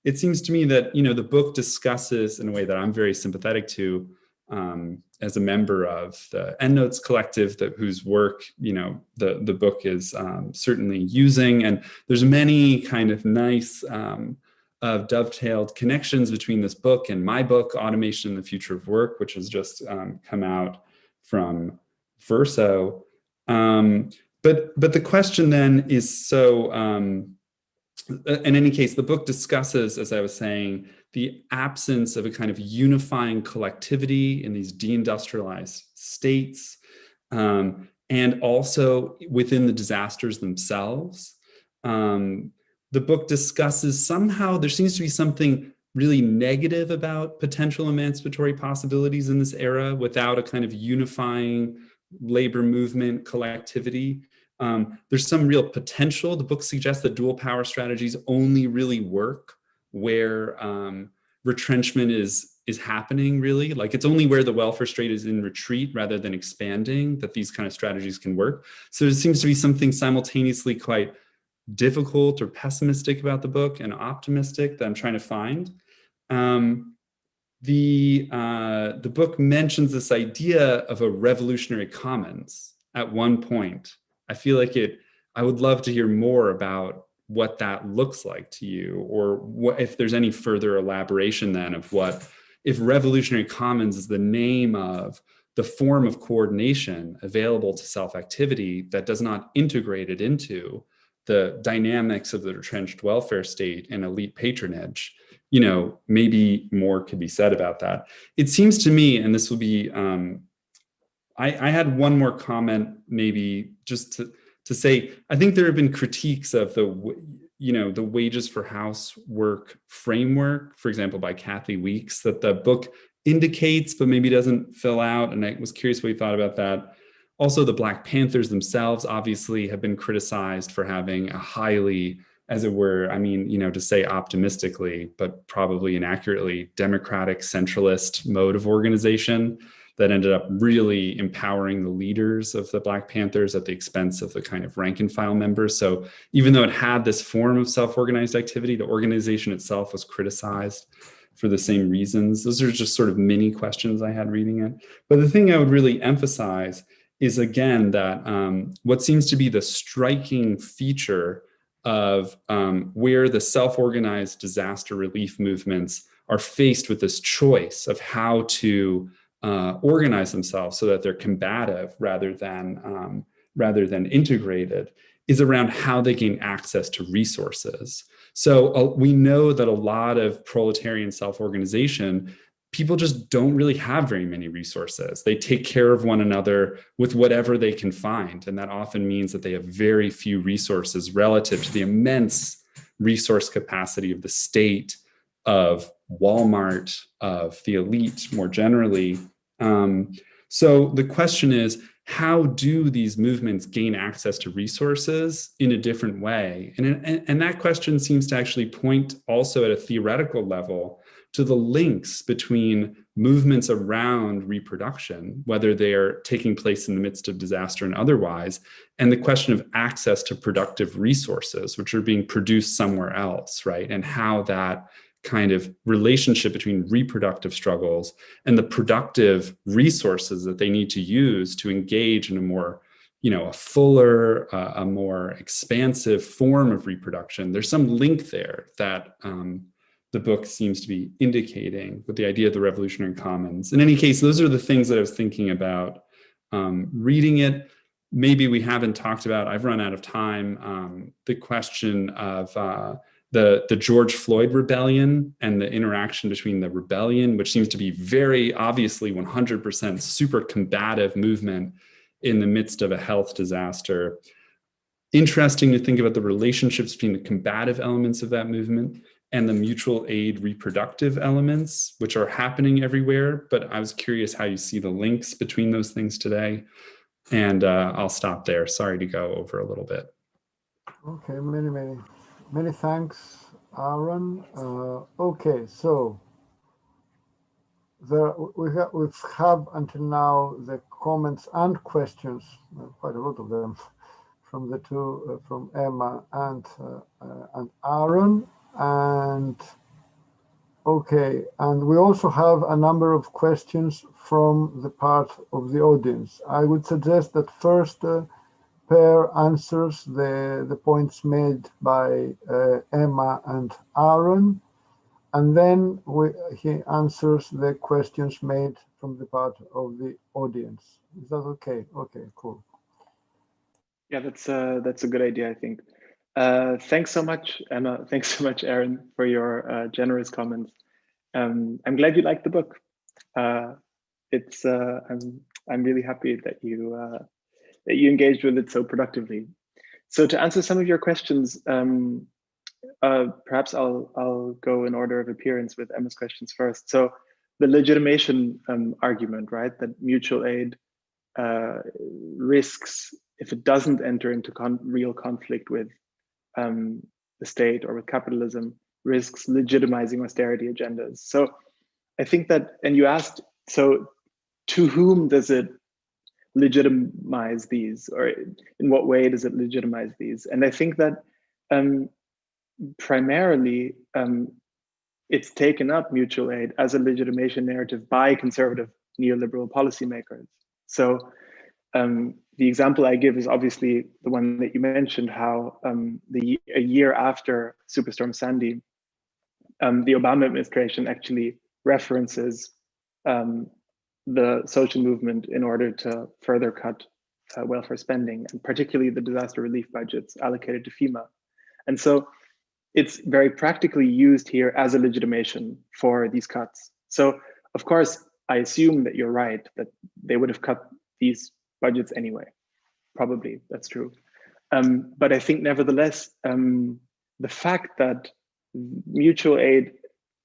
It seems to me that, the book discusses in a way that I'm very sympathetic to, as a member of the EndNotes Collective, whose work, the book is certainly using. And there's many kind of nice dovetailed connections between this book and my book, Automation and the Future of Work, which has just come out from Verso. But the question then is, so in any case, the book discusses, as I was saying, the absence of a kind of unifying collectivity in these deindustrialized states, and also within the disasters themselves. The book discusses somehow there seems to be something really negative about potential emancipatory possibilities in this era without a kind of unifying labor movement collectivity. There's some real potential. The book suggests that dual power strategies only really work where retrenchment is happening, really. Like, it's only where the welfare state is in retreat rather than expanding that these kind of strategies can work. So there seems to be something simultaneously quite difficult or pessimistic about the book and optimistic that I'm trying to find. The book mentions this idea of a revolutionary commons at one point. I feel like I would love to hear more about what that looks like to you, or what, if there's any further elaboration then of what, if revolutionary commons is the name of the form of coordination available to self-activity that does not integrate it into the dynamics of the retrenched welfare state and elite patronage, maybe more could be said about that. It seems to me, and this will be, I had one more comment, maybe just to say, I think there have been critiques of the wages for housework framework, for example, by Kathy Weeks, that the book indicates, but maybe doesn't fill out. And I was curious what you thought about that. Also, the Black Panthers themselves obviously have been criticized for having a highly, as it were, to say optimistically, but probably inaccurately, democratic centralist mode of organization that ended up really empowering the leaders of the Black Panthers at the expense of the kind of rank and file members. So even though it had this form of self-organized activity, the organization itself was criticized for the same reasons. Those are just sort of mini questions I had reading it. But the thing I would really emphasize is, again, that what seems to be the striking feature of where the self-organized disaster relief movements are faced with this choice of how to organize themselves so that they're combative rather than integrated, is around how they gain access to resources. So we know that a lot of proletarian self-organization, people just don't really have very many resources. They take care of one another with whatever they can find. And that often means that they have very few resources relative to the immense resource capacity of the state, of Walmart, of the elite more generally. So the question is, how do these movements gain access to resources in a different way? And that question seems to actually point also at a theoretical level to the links between movements around reproduction, whether they are taking place in the midst of disaster and otherwise, and the question of access to productive resources, which are being produced somewhere else, right? And how that kind of relationship between reproductive struggles and the productive resources that they need to use to engage in a more, a fuller, a more expansive form of reproduction. There's some link there that the book seems to be indicating with the idea of the revolutionary commons. In any case, those are the things that I was thinking about reading it. Maybe we haven't talked about, I've run out of time, the question of the George Floyd rebellion and the interaction between the rebellion, which seems to be very obviously 100% super combative movement in the midst of a health disaster. Interesting to think about the relationships between the combative elements of that movement and the mutual aid reproductive elements, which are happening everywhere. But I was curious how you see the links between those things today. And I'll stop there. Sorry to go over a little bit. Okay, many thanks, Aaron. Okay, so we have until now the comments and questions, quite a lot of them, from the two, from Emma and Aaron. And okay, and we also have a number of questions from the part of the audience. I would suggest that first Per answers the points made by Emma and Aaron, and then he answers the questions made from the part of the audience. Is that okay? Okay, cool. Yeah, that's a good idea, I think. Thanks so much, Emma. Thanks so much, Aaron, for your generous comments. I'm glad you liked the book. I'm really happy that you engaged with it so productively. So to answer some of your questions, perhaps I'll go in order of appearance with Emma's questions first. So the legitimation argument, right, that mutual aid risks, if it doesn't enter into real conflict with the state or with capitalism, risks legitimizing austerity agendas. So I think that, and you asked, so to whom does it legitimize these, or in what way does it legitimize these? And I think that primarily it's taken up, mutual aid, as a legitimation narrative by conservative neoliberal policymakers. So the example I give is obviously the one that you mentioned, how a year after Superstorm Sandy, the Obama administration actually references the social movement in order to further cut welfare spending, and particularly the disaster relief budgets allocated to FEMA. And so it's very practically used here as a legitimation for these cuts. So of course, I assume that you're right, that they would have cut these budgets anyway. Probably, that's true. But I think nevertheless, the fact that mutual aid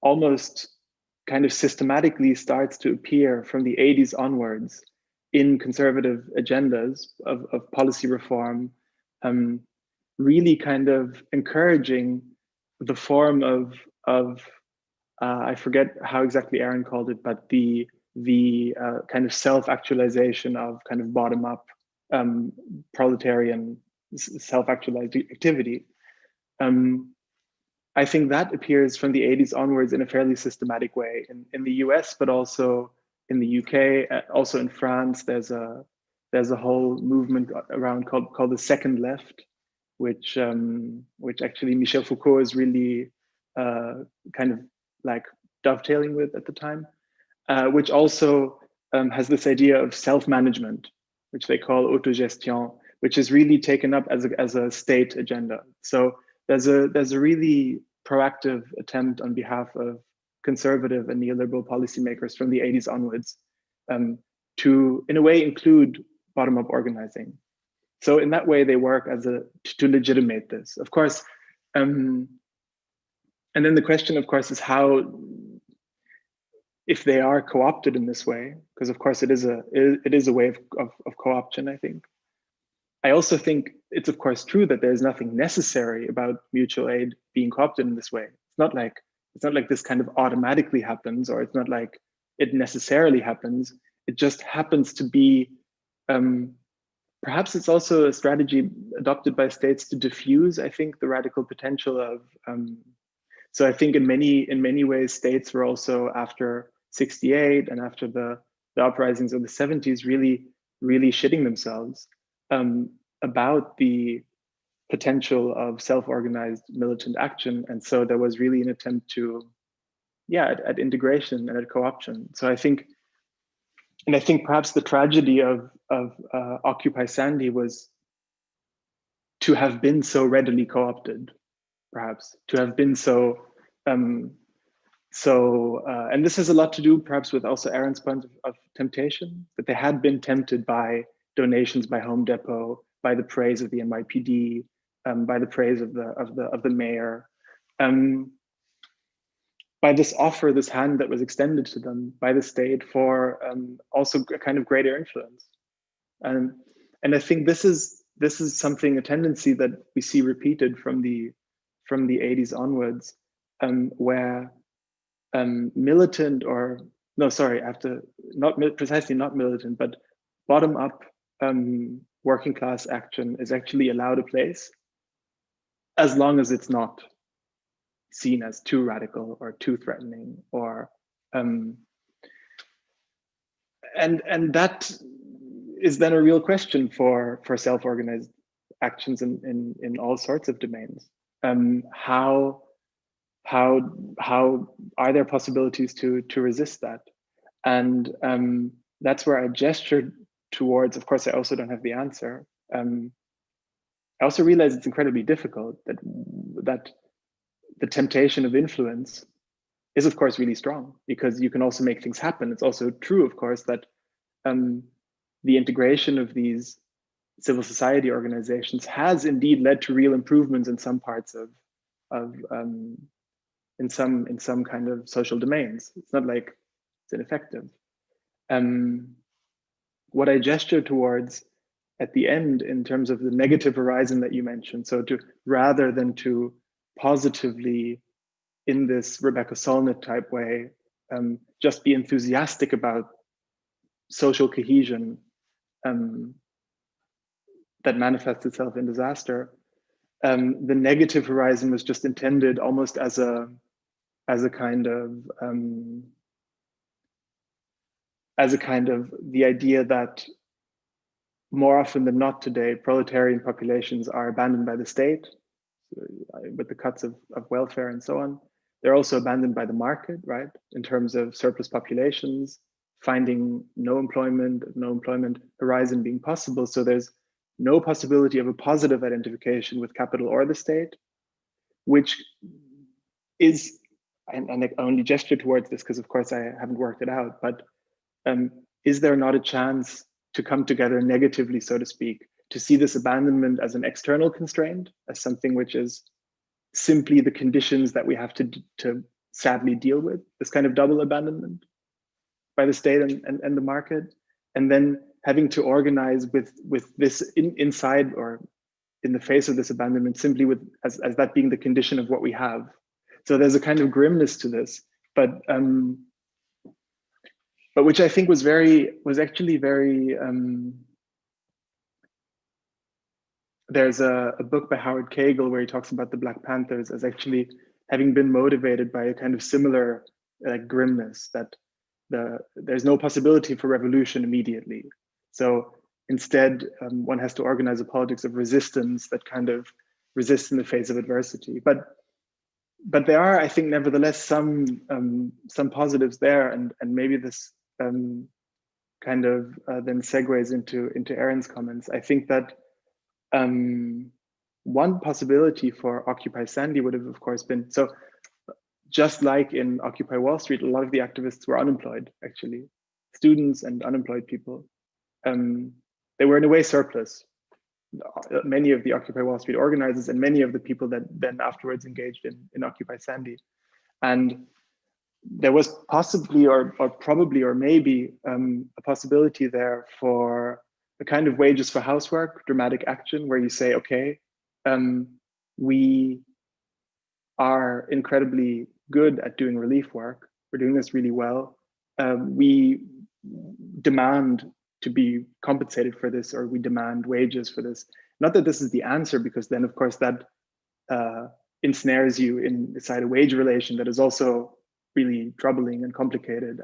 almost kind of systematically starts to appear from the 80s onwards in conservative agendas of policy reform, really kind of encouraging the form of I forget how exactly Aaron called it, but the kind of self-actualization of kind of bottom-up proletarian self-actualized activity. I think that appears from the 80s onwards in a fairly systematic way in the US, but also in the UK, also in France. There's a whole movement around called the Second Left, which actually Michel Foucault is really kind of like dovetailing with at the time, which also has this idea of self-management, which they call autogestion, which is really taken up as a state agenda. So there's a really proactive attempt on behalf of conservative and neoliberal policymakers from the 80s onwards to, in a way, include bottom-up organizing. So in that way, they work to legitimate this. Of course, and then the question, of course, is how, if they are co-opted in this way, because of course it is a way of co-option, I think. I also think it's of course true that there's nothing necessary about mutual aid being co-opted in this way. It's not like this kind of automatically happens, or it's not like it necessarily happens. It just happens to be, perhaps it's also a strategy adopted by states to diffuse, I think, the radical potential of, so I think in many ways, states were also after 68 and after the uprisings of the 70s really shitting themselves about the potential of self-organized militant action. And so there was really an attempt to, yeah, at integration and at co-option. So I think perhaps the tragedy of Occupy Sandy was to have been so readily co-opted, perhaps to have been so, and this has a lot to do perhaps with also Aaron's point of temptation, that they had been tempted by donations by Home Depot, by the praise of the NYPD, by the praise of the mayor, by this offer, this hand that was extended to them by the state for also a kind of greater influence. And I think this is something, a tendency that we see repeated from the 80s onwards, where militant, or no, sorry, after not precisely not militant, but bottom up working class action is actually allowed a place, as long as it's not seen as too radical or too threatening, or and that is then a real question for self-organized actions in all sorts of domains. How are there possibilities to resist that? And that's where I gestured towards. Of course, I also don't have the answer. I also realize it's incredibly difficult, that the temptation of influence is, of course, really strong, because you can also make things happen. It's also true, of course, that the integration of these civil society organizations has indeed led to real improvements in some parts of in some kind of social domains. It's not like it's ineffective. What I gesture towards at the end, in terms of the negative horizon that you mentioned, so rather than to positively, in this Rebecca Solnit type way, just be enthusiastic about social cohesion that manifests itself in disaster, the negative horizon was just intended almost as a kind of the idea that more often than not today, proletarian populations are abandoned by the state with the cuts of welfare and so on. They're also abandoned by the market, right? In terms of surplus populations, finding no employment horizon being possible. So there's no possibility of a positive identification with capital or the state, which is, and I only gesture towards this because of course I haven't worked it out, but is there not a chance to come together negatively, so to speak, to see this abandonment as an external constraint, as something which is simply the conditions that we have to sadly deal with, this kind of double abandonment by the state and the market, and then having to organize with this inside or in the face of this abandonment, simply as that being the condition of what we have. So there's a kind of grimness to this, but which I think was actually very. There's a book by Howard Cagle where he talks about the Black Panthers as actually having been motivated by a kind of similar grimness, that there's no possibility for revolution immediately. So instead, one has to organize a politics of resistance that kind of resists in the face of adversity. But there are, I think, nevertheless, some positives there, and maybe this kind of then segues into Aaron's comments. I think that one possibility for Occupy Sandy would have, of course, been, so just like in Occupy Wall Street, a lot of the activists were unemployed, actually, students and unemployed people. They were in a way surplus. Many of the Occupy Wall Street organizers and many of the people that then afterwards engaged in Occupy Sandy. And there was possibly or probably or maybe a possibility there for a kind of wages for housework, dramatic action, where you say, okay, we are incredibly good at doing relief work. We're doing this really well. We demand to be compensated for this, or we demand wages for this. Not that this is the answer, because then of course that ensnares you inside a wage relation that is also really troubling and complicated.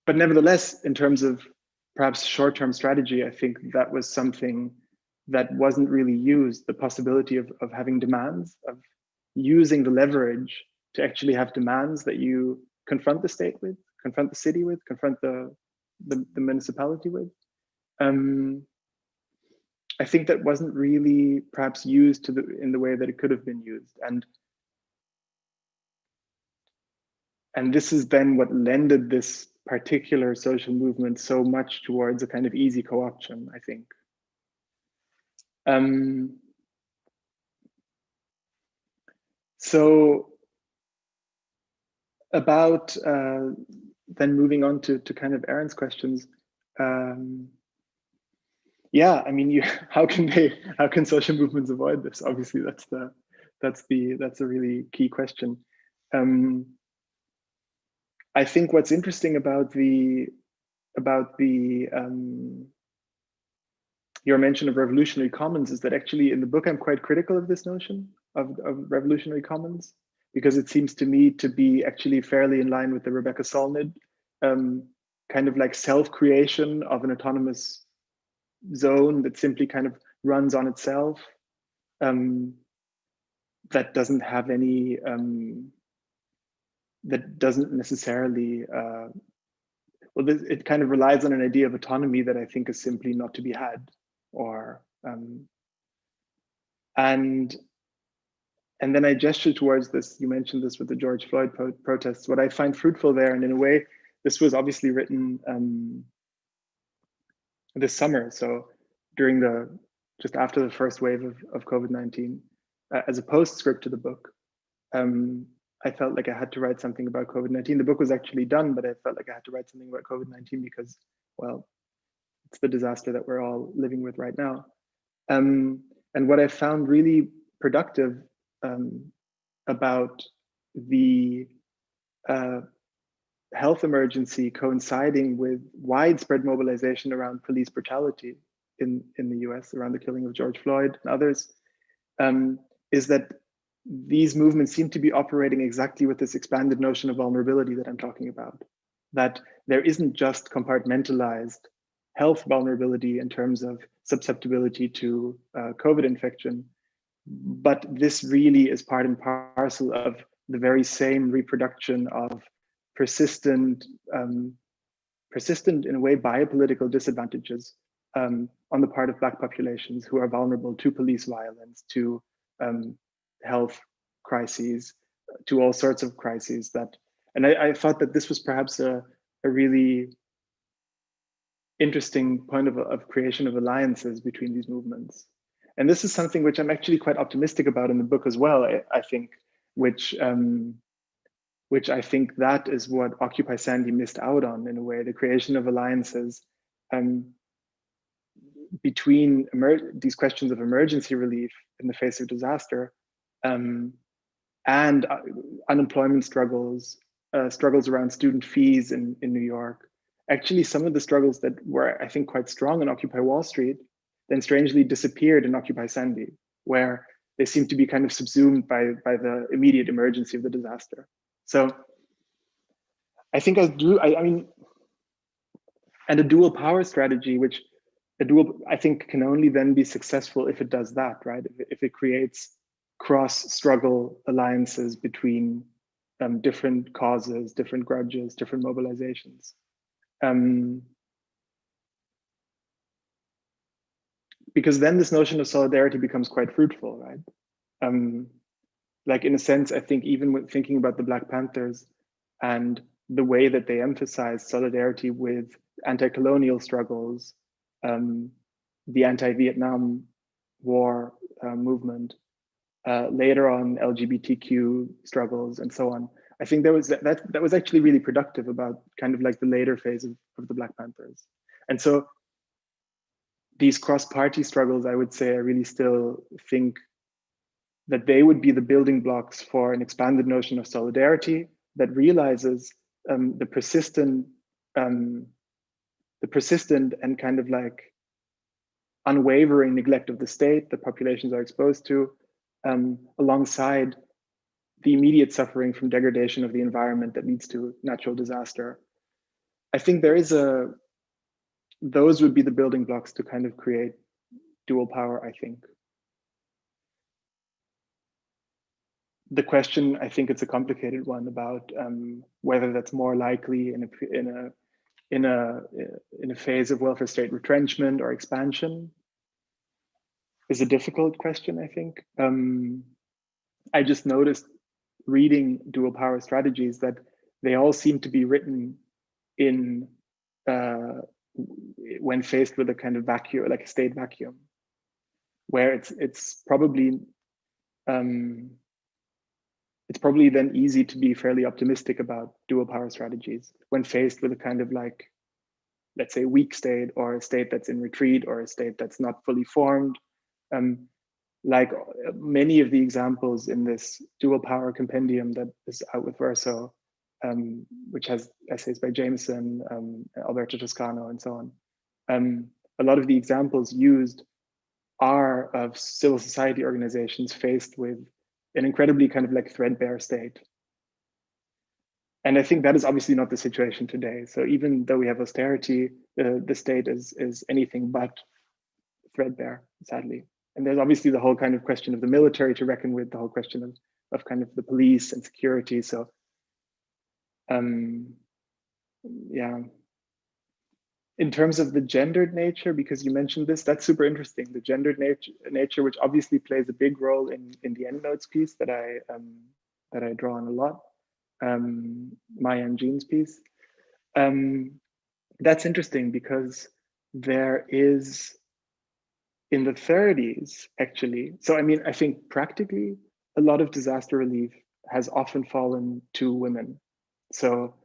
But nevertheless, in terms of perhaps short-term strategy, I think that was something that wasn't really used, the possibility of having demands, of using the leverage to actually have demands that you confront the state with, confront the city with, confront the municipality with. I think that wasn't really perhaps used in the way that it could have been used. And this is then what lended this particular social movement so much towards a kind of easy co-option, I think. So about then moving on to kind of Aaron's questions. Yeah, I mean, how can social movements avoid this? Obviously, that's a really key question. I think what's interesting about your mention of revolutionary commons is that actually in the book I'm quite critical of this notion of revolutionary commons, because it seems to me to be actually fairly in line with the Rebecca Solnit kind of like self-creation of an autonomous zone that simply kind of runs on itself, that doesn't have any, that doesn't necessarily, well, it kind of relies on an idea of autonomy that I think is simply not to be had, or, and then I gesture towards this, you mentioned this with the George Floyd protests, what I find fruitful there, and in a way, this was obviously written this summer, so during just after the first wave of COVID-19, as a postscript to the book. I felt like I had to write something about COVID-19. The book was actually done, but I felt like I had to write something about COVID-19 because, well, it's the disaster that we're all living with right now. And what I found really productive about the health emergency coinciding with widespread mobilization around police brutality in the US, around the killing of George Floyd and others, is that these movements seem to be operating exactly with this expanded notion of vulnerability that I'm talking about. That there isn't just compartmentalized health vulnerability in terms of susceptibility to COVID infection, but this really is part and parcel of the very same reproduction of persistent in a way biopolitical disadvantages on the part of Black populations who are vulnerable to police violence, to health crises, to all sorts of crises that, and I thought that this was perhaps a really interesting point of creation of alliances between these movements. And this is something which I'm actually quite optimistic about in the book as well, I think, which I think that is what Occupy Sandy missed out on in a way, the creation of alliances between these questions of emergency relief in the face of disaster and unemployment struggles, struggles around student fees in New York. Actually, some of the struggles that were, I think, quite strong in Occupy Wall Street then strangely disappeared in Occupy Sandy, where they seem to be kind of subsumed by the immediate emergency of the disaster. So I think I mean, and a dual power strategy, which I think can only then be successful if it does that, right? If it creates cross-struggle alliances between different causes, different grudges, different mobilizations. Because then this notion of solidarity becomes quite fruitful, right? Like in a sense, I think even when thinking about the Black Panthers and the way that they emphasize solidarity with anti-colonial struggles, the anti-Vietnam War movement, later on LGBTQ struggles and so on. I think that was actually really productive about kind of like the later phase of the Black Panthers. And so these cross-party struggles, I would say, I really still think that they would be the building blocks for an expanded notion of solidarity that realizes the persistent and kind of like unwavering neglect of the state that populations are exposed to, alongside the immediate suffering from degradation of the environment that leads to natural disaster. I think those would be the building blocks to kind of create dual power, I think. The question, I think it's a complicated one about whether that's more likely in a phase of welfare state retrenchment or expansion is a difficult question, I think. I just noticed reading dual power strategies that they all seem to be written in when faced with a kind of vacuum, like a state vacuum, where it's probably then easy to be fairly optimistic about dual power strategies when faced with a kind of like, let's say, weak state, or a state that's in retreat, or a state that's not fully formed. Like many of the examples in this dual power compendium that is out with Verso, which has essays by Jameson, Alberto Toscano, and so on. A lot of the examples used are of civil society organizations faced with an incredibly kind of like threadbare state. And I think that is obviously not the situation today. So even though we have austerity, the state is anything but threadbare, sadly. And there's obviously the whole kind of question of the military to reckon with, the whole question of kind of the police and security. So, yeah. In terms of the gendered nature, because you mentioned this, that's super interesting. The gendered nature, which obviously plays a big role in the endnotes piece that I draw on a lot, Maya and Jean's piece. That's interesting because there is, in the 30s, actually. So, I mean, I think practically a lot of disaster relief has often fallen to women. So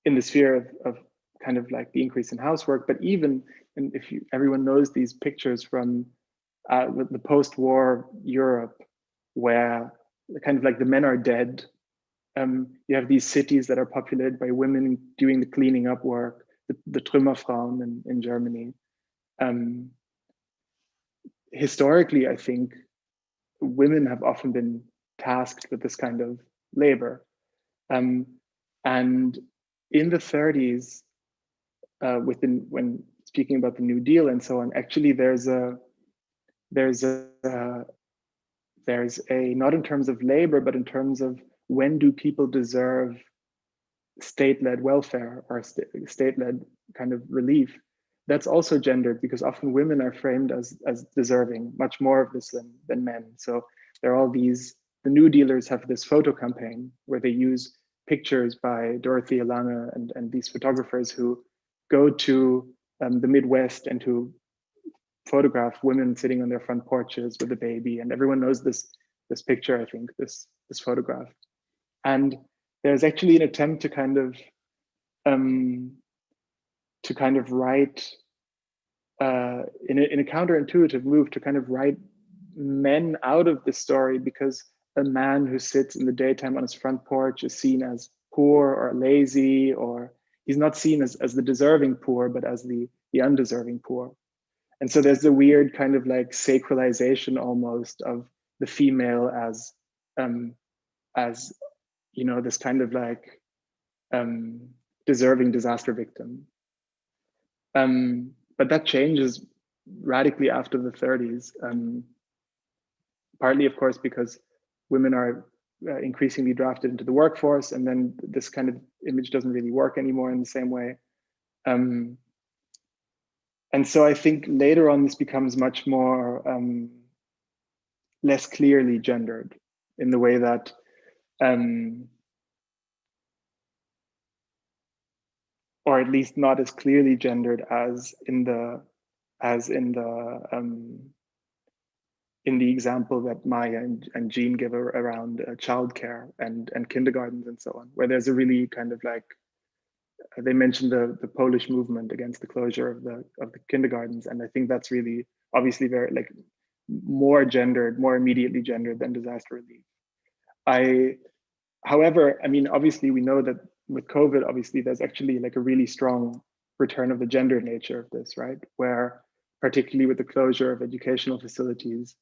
in the sphere of kind of like the increase in housework, but even, and if everyone knows these pictures from the post-war Europe, where kind of like the men are dead. You have these cities that are populated by women doing the cleaning up work, the Trümmerfrauen in Germany. Historically, I think women have often been tasked with this kind of labor. And in the 30s, when speaking about the New Deal and so on, actually there's a not in terms of labor, but in terms of when do people deserve state-led welfare or state-led kind of relief. That's also gendered because often women are framed as deserving much more of this than men. So there are all these, the New Dealers have this photo campaign where they use pictures by Dorothea Lange and these photographers who go to the Midwest and who photograph women sitting on their front porches with a baby. And everyone knows this picture, I think, this photograph. And there's actually an attempt to kind of write in a counterintuitive move to kind of write men out of the story, because a man who sits in the daytime on his front porch is seen as poor or lazy, or he's not seen as the deserving poor, but as the undeserving poor. And so there's a weird kind of like sacralization almost of the female as you know, this kind of like deserving disaster victim. But that changes radically after the 30s, partly, of course, because women are increasingly drafted into the workforce, and then this kind of image doesn't really work anymore in the same way. And so I think later on this becomes much more less clearly gendered in the way that or at least not as clearly gendered as in the example that Maya and Jean give around childcare and kindergartens and so on, where there's a really kind of like, they mentioned the Polish movement against the closure of the kindergartens, and I think that's really obviously very like more gendered, more immediately gendered than disaster relief. However, I mean, obviously we know that with COVID, obviously there's actually like a really strong return of the gender nature of this, right? Where particularly with the closure of educational facilities,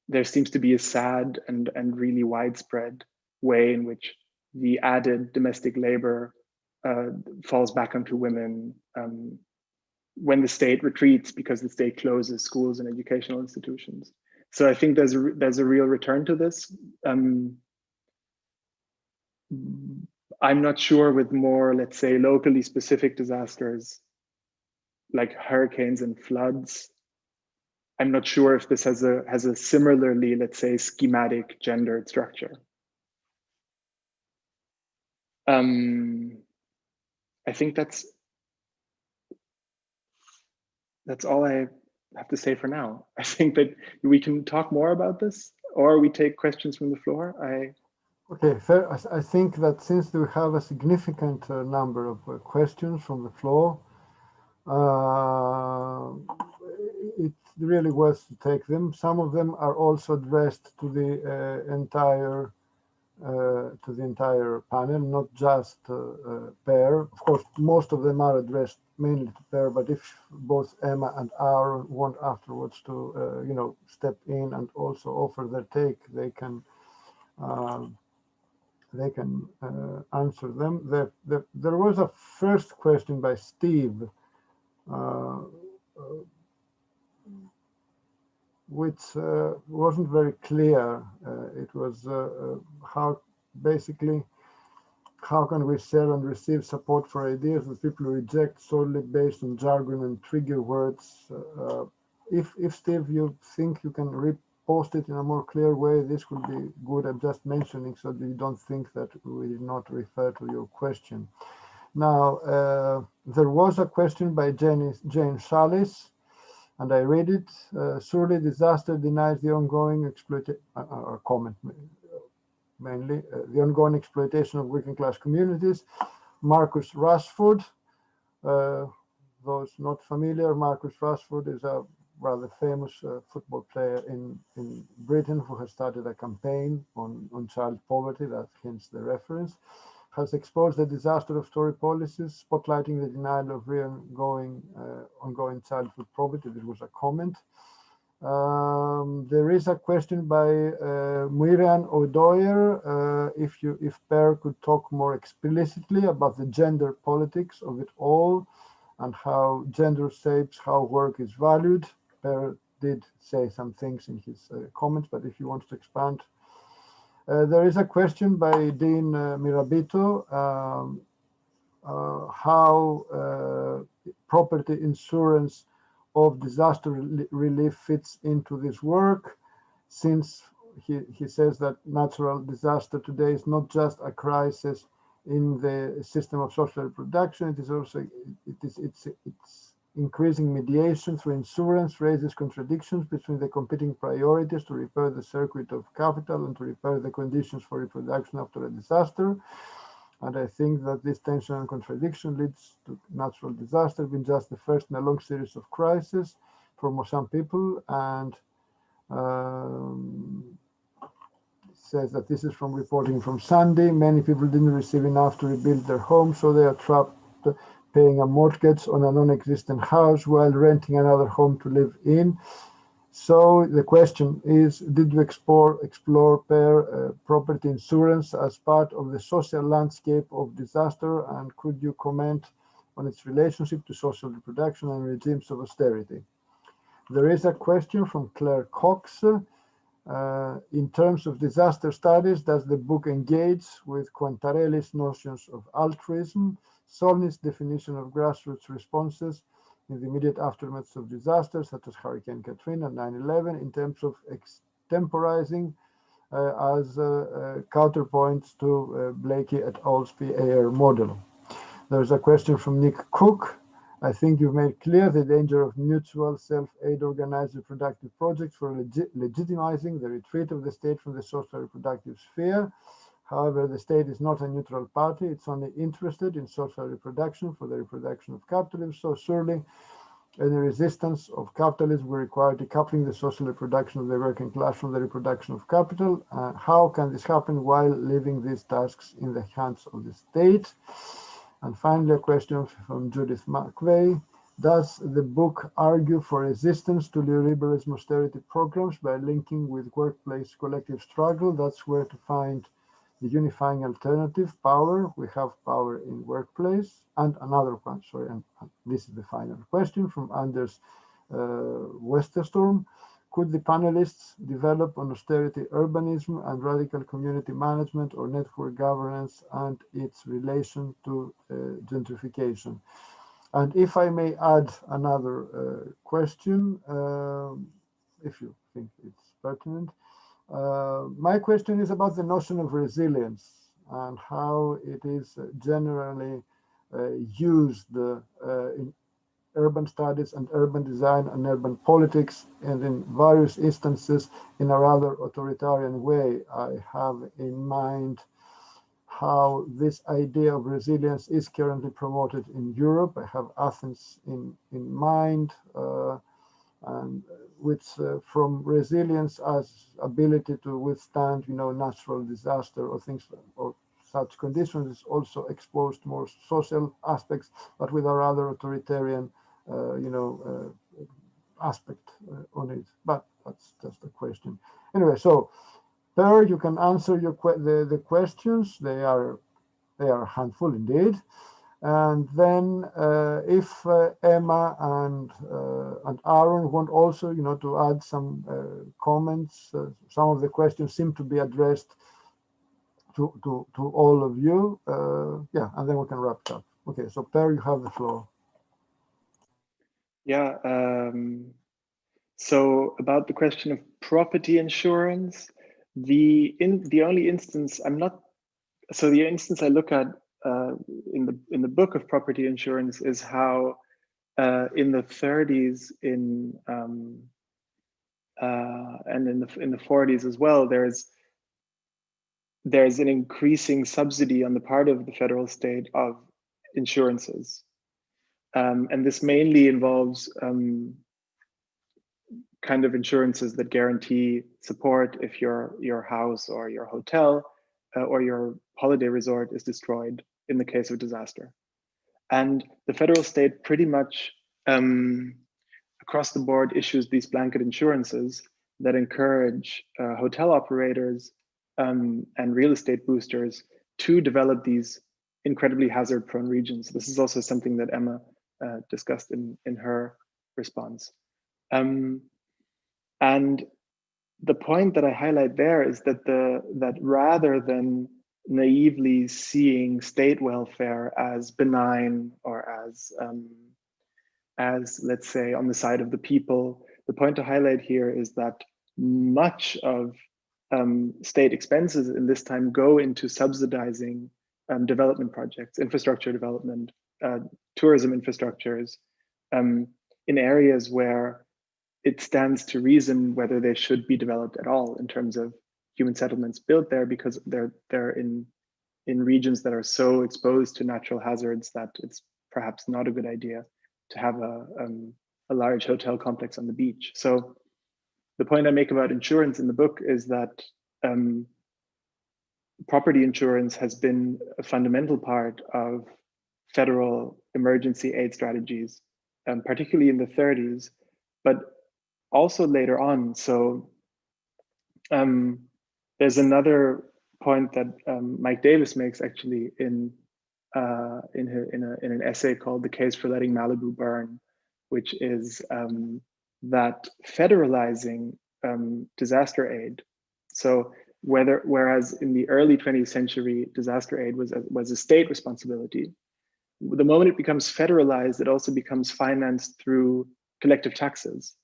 there seems to be a sad and really widespread way in which the added domestic labor falls back onto women. when the state retreats because the state closes schools and educational institutions. So I think there's a real return to this. I'm not sure with more, let's say, locally specific disasters like hurricanes and floods. I'm not sure if this has a similarly, let's say, schematic gendered structure. I think that's all I have to say for now. I think that we can talk more about this, or we take questions from the floor. Okay, fair. I think that since we have a significant number of questions from the floor, it's really worth to take them. Some of them are also addressed to the entire panel, not just Per. Of course, most of them are addressed mainly to Per, but if both Emma and Aaron want afterwards to, step in and also offer their take, they can answer them. There was a first question by Steve, which wasn't very clear. It was how can we share and receive support for ideas that people reject solely based on jargon and trigger words? If Steve, you think you can repost it in a more clear way, this would be good. I'm just mentioning so that you don't think that we did not refer to your question. Now, there was a question by Jane Salis, and I read it. Surely disaster denies the ongoing exploitation, or comment mainly, the ongoing exploitation of working class communities. Marcus Rashford, those not familiar, Marcus Rashford is a rather famous football player in Britain who has started a campaign on child poverty, that hence the reference, has exposed the disaster of Tory policies, spotlighting the denial of ongoing childhood poverty. This was a comment. There is a question by Miriam O'Dwyer. If Per could talk more explicitly about the gender politics of it all and how gender shapes how work is valued. Per did say some things in his comments, but if you want to expand. There is a question by Dean Mirabito, how property insurance of disaster relief fits into this work, since he says that natural disaster today is not just a crisis in the system of social reproduction, it is also it's increasing mediation through insurance raises contradictions between the competing priorities to repair the circuit of capital and to repair the conditions for reproduction after a disaster. And I think that this tension and contradiction leads to natural disaster, being just the first in a long series of crises for some people. And says that this is from reporting from Sunday. Many people didn't receive enough to rebuild their homes, so they are trapped paying a mortgage on a non-existent house while renting another home to live in. So the question is, did you explore Per property insurance as part of the social landscape of disaster, and could you comment on its relationship to social reproduction and regimes of austerity? There is a question from Claire Cox. In terms of disaster studies, does the book engage with Quantarelli's notions of altruism, Solnit's definition of grassroots responses in the immediate aftermaths of disasters such as Hurricane Katrina and 9/11, in terms of extemporizing as counterpoints to Blakey et al.'s PAR model? There's a question from Nick Cook. I think you've made clear the danger of mutual self-aid organized reproductive projects for legitimizing the retreat of the state from the social reproductive sphere. However, the state is not a neutral party. It's only interested in social reproduction for the reproduction of capitalism. So surely any resistance of capitalism will require decoupling the social reproduction of the working class from the reproduction of capital. How can this happen while leaving these tasks in the hands of the state? And finally, a question from Judith McVeigh. Does the book argue for resistance to neoliberalism austerity programs by linking with workplace collective struggle? That's where to find the unifying alternative, power. We have power in workplace. And another one, sorry, and this is the final question from Anders Westerstorm. Could the panelists develop on austerity urbanism and radical community management or network governance and its relation to gentrification? And if I may add another question, if you think it's pertinent, my question is about the notion of resilience and how it is generally used in urban studies and urban design and urban politics, and in various instances in a rather authoritarian way. I have in mind how this idea of resilience is currently promoted in Europe. I have Athens in mind, and which from resilience as ability to withstand, natural disaster or things or such conditions is also exposed more social aspects, but with a rather authoritarian, aspect on it. But that's just a question. Anyway, so Per, you can answer the questions. They are a handful indeed. And then if Emma and Aaron want also, to add some comments, some of the questions seem to be addressed to all of you. Yeah, and then we can wrap it up. Okay, so Per, you have the floor. Yeah. So about the question of property insurance, the only instance the instance I look at in the book of property insurance is how in the 30s and in the 40s as well, there's an increasing subsidy on the part of the federal state of insurances, and this mainly involves kind of insurances that guarantee support if your house or your hotel or your holiday resort is destroyed in the case of disaster. And the federal state pretty much across the board issues these blanket insurances that encourage hotel operators and real estate boosters to develop these incredibly hazard-prone regions. This is also something that Emma discussed in her response. And the point that I highlight there is that rather than naively seeing state welfare as benign or as let's say on the side of the people, the point to highlight here is that much of state expenses in this time go into subsidizing development projects, infrastructure development, tourism infrastructures in areas where it stands to reason whether they should be developed at all in terms of human settlements built there, because they're in regions that are so exposed to natural hazards that it's perhaps not a good idea to have a large hotel complex on the beach. So the point I make about insurance in the book is that property insurance has been a fundamental part of federal emergency aid strategies, particularly in the 30s, but also later on. So there's another point that Mike Davis makes actually in an essay called "The Case for Letting Malibu Burn," which is that federalizing disaster aid. So whereas in the early 20th century, disaster aid was a state responsibility, the moment it becomes federalized, it also becomes financed through collective taxes.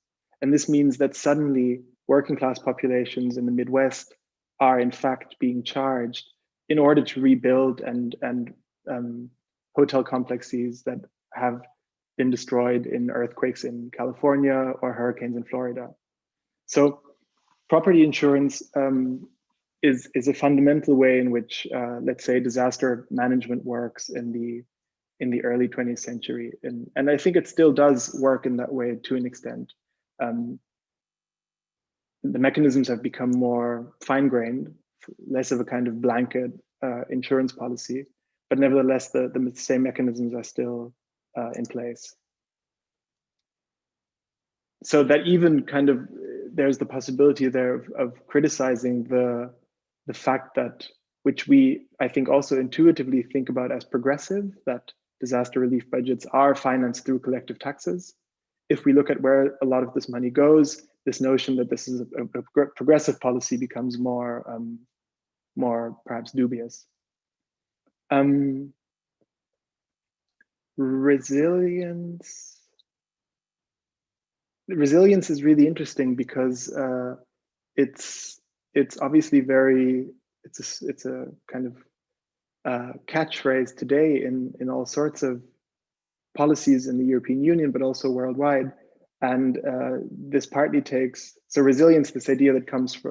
And this means that suddenly working class populations in the Midwest are in fact being charged in order to rebuild and hotel complexes that have been destroyed in earthquakes in California or hurricanes in Florida. So property insurance is a fundamental way in which, let's say, disaster management works in the early 20th century. And I think it still does work in that way to an extent. The mechanisms have become more fine-grained, less of a kind of blanket insurance policy, but nevertheless, the same mechanisms are still in place. So that even kind of, there's the possibility there of criticizing the fact that which we, I think, also intuitively think about as progressive, that disaster relief budgets are financed through collective taxes. If we look at where a lot of this money goes, this notion that this is a progressive policy becomes more perhaps dubious. Resilience is really interesting because it's obviously it's a kind of catchphrase today in all sorts of policies in the European Union, but also worldwide. And this partly takes, so resilience, this idea that comes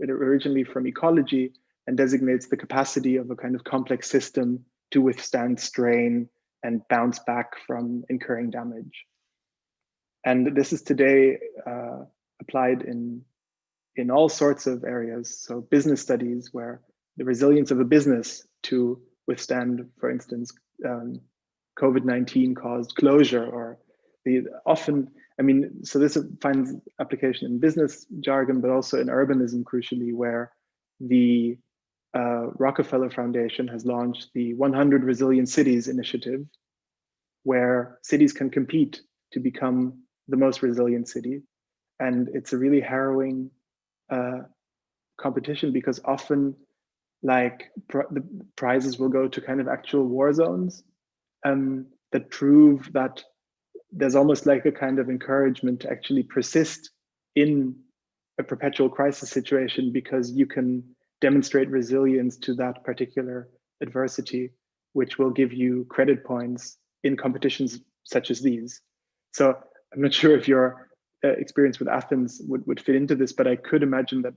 originally from ecology and designates the capacity of a kind of complex system to withstand strain and bounce back from incurring damage. And this is today applied in all sorts of areas. So business studies, where the resilience of a business to withstand, for instance, COVID-19 caused closure, or so this finds application in business jargon, but also in urbanism, crucially, where the Rockefeller Foundation has launched the 100 Resilient Cities initiative, where cities can compete to become the most resilient city. And it's a really harrowing competition, because often the prizes will go to kind of actual war zones that prove that there's almost like a kind of encouragement to actually persist in a perpetual crisis situation, because you can demonstrate resilience to that particular adversity, which will give you credit points in competitions such as these. So I'm not sure if your experience with Athens would fit into this, but I could imagine that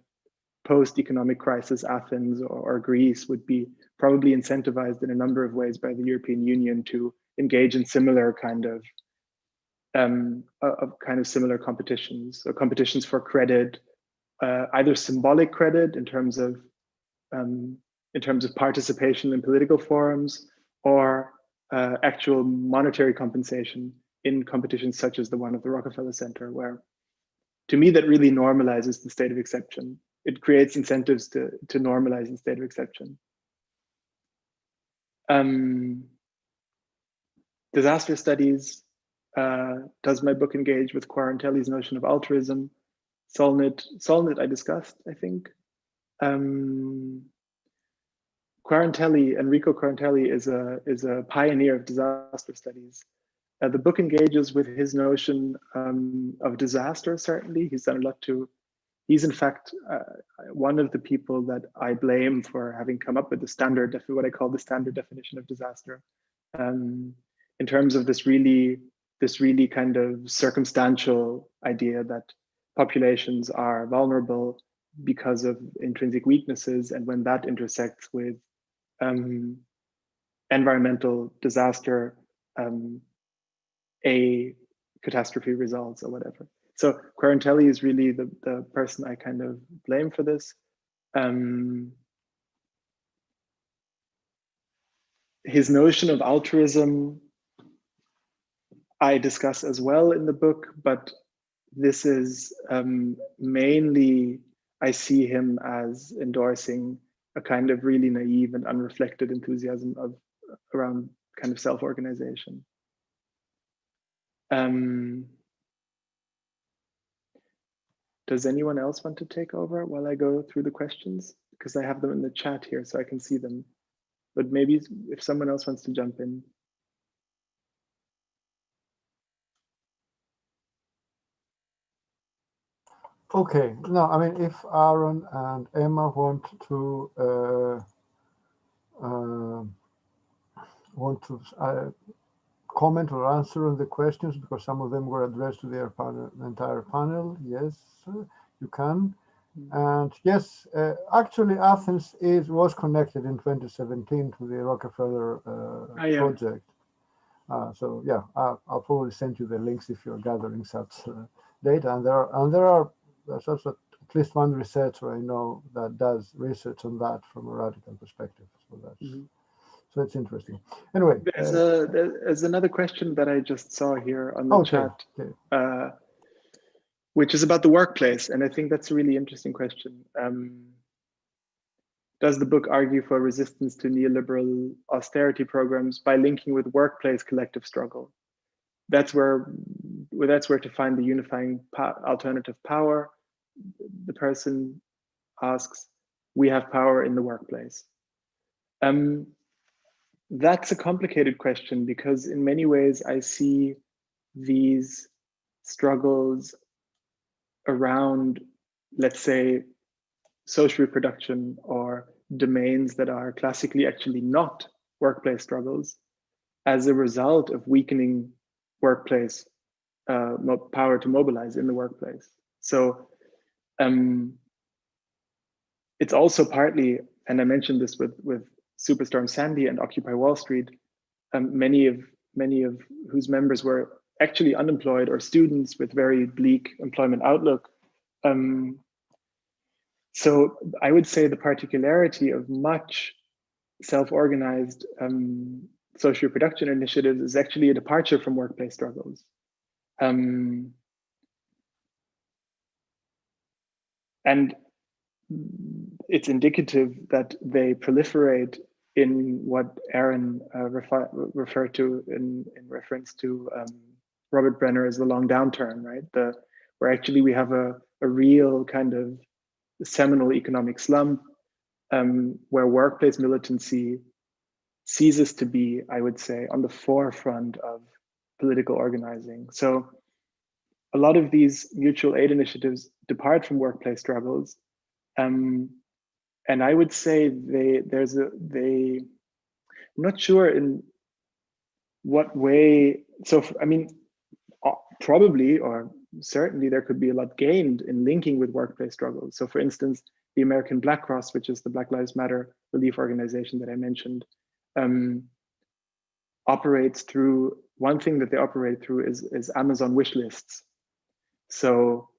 post-economic crisis Athens or Greece would be probably incentivized in a number of ways by the European Union to engage in similar kind of similar competitions, or competitions for credit, either symbolic credit in terms of participation in political forums, or actual monetary compensation in competitions such as the one of the Rockefeller Center, where, to me, that really normalizes the state of exception. It creates incentives to normalize the state of exception. Disaster studies. Does my book engage with Quarantelli's notion of altruism? Solnit I discussed, I think. Enrico Quarantelli is a pioneer of disaster studies. The book engages with his notion of disaster, certainly. He's done a lot he's in fact one of the people that I blame for having come up with what I call the standard definition of disaster, in terms of this really kind of circumstantial idea that populations are vulnerable because of intrinsic weaknesses, and when that intersects with environmental disaster, a catastrophe results or whatever. So Quarantelli is really the person I kind of blame for this. His notion of altruism I discuss as well in the book, but this is mainly, I see him as endorsing a kind of really naive and unreflected enthusiasm around kind of self-organization. Does anyone else want to take over while I go through the questions? Because I have them in the chat here so I can see them. But maybe if someone else wants to jump in. Okay, no, I mean, if Aaron and Emma want to comment or answer on the questions, because some of them were addressed to the entire panel, yes, you can. And yes, actually, Athens was connected in 2017 to the Rockefeller project. So yeah, I'll probably send you the links if you're gathering such data. And there are at least one researcher I know that does research on that from a radical perspective. So that's so it's interesting. Anyway, there's another question that I just saw here on the chat, which is about the workplace, and I think that's a really interesting question. does the book argue for resistance to neoliberal austerity programs by linking with workplace collective struggle? That's where to find the unifying alternative power. The person asks, we have power in the workplace. That's a complicated question because in many ways I see these struggles around, let's say, social reproduction or domains that are classically actually not workplace struggles as a result of weakening workplace power to mobilize in the workplace. So it's also partly, and I mentioned this with Superstorm Sandy and Occupy Wall Street, many of whose members were actually unemployed or students with very bleak employment outlook. So I would say the particularity of much self-organized social reproduction initiatives is actually a departure from workplace struggles. And it's indicative that they proliferate in what Aaron referred to in reference to Robert Brenner as the long downturn, right? Where actually we have a real kind of seminal economic slump where workplace militancy ceases to be, I would say, on the forefront of political organizing. So a lot of these mutual aid initiatives depart from workplace struggles. And I would say I'm not sure in what way. So, I mean, probably or certainly there could be a lot gained in linking with workplace struggles. So for instance, the American Black Cross, which is the Black Lives Matter relief organization that I mentioned, operates through, one thing that they operate through is Amazon wish lists. So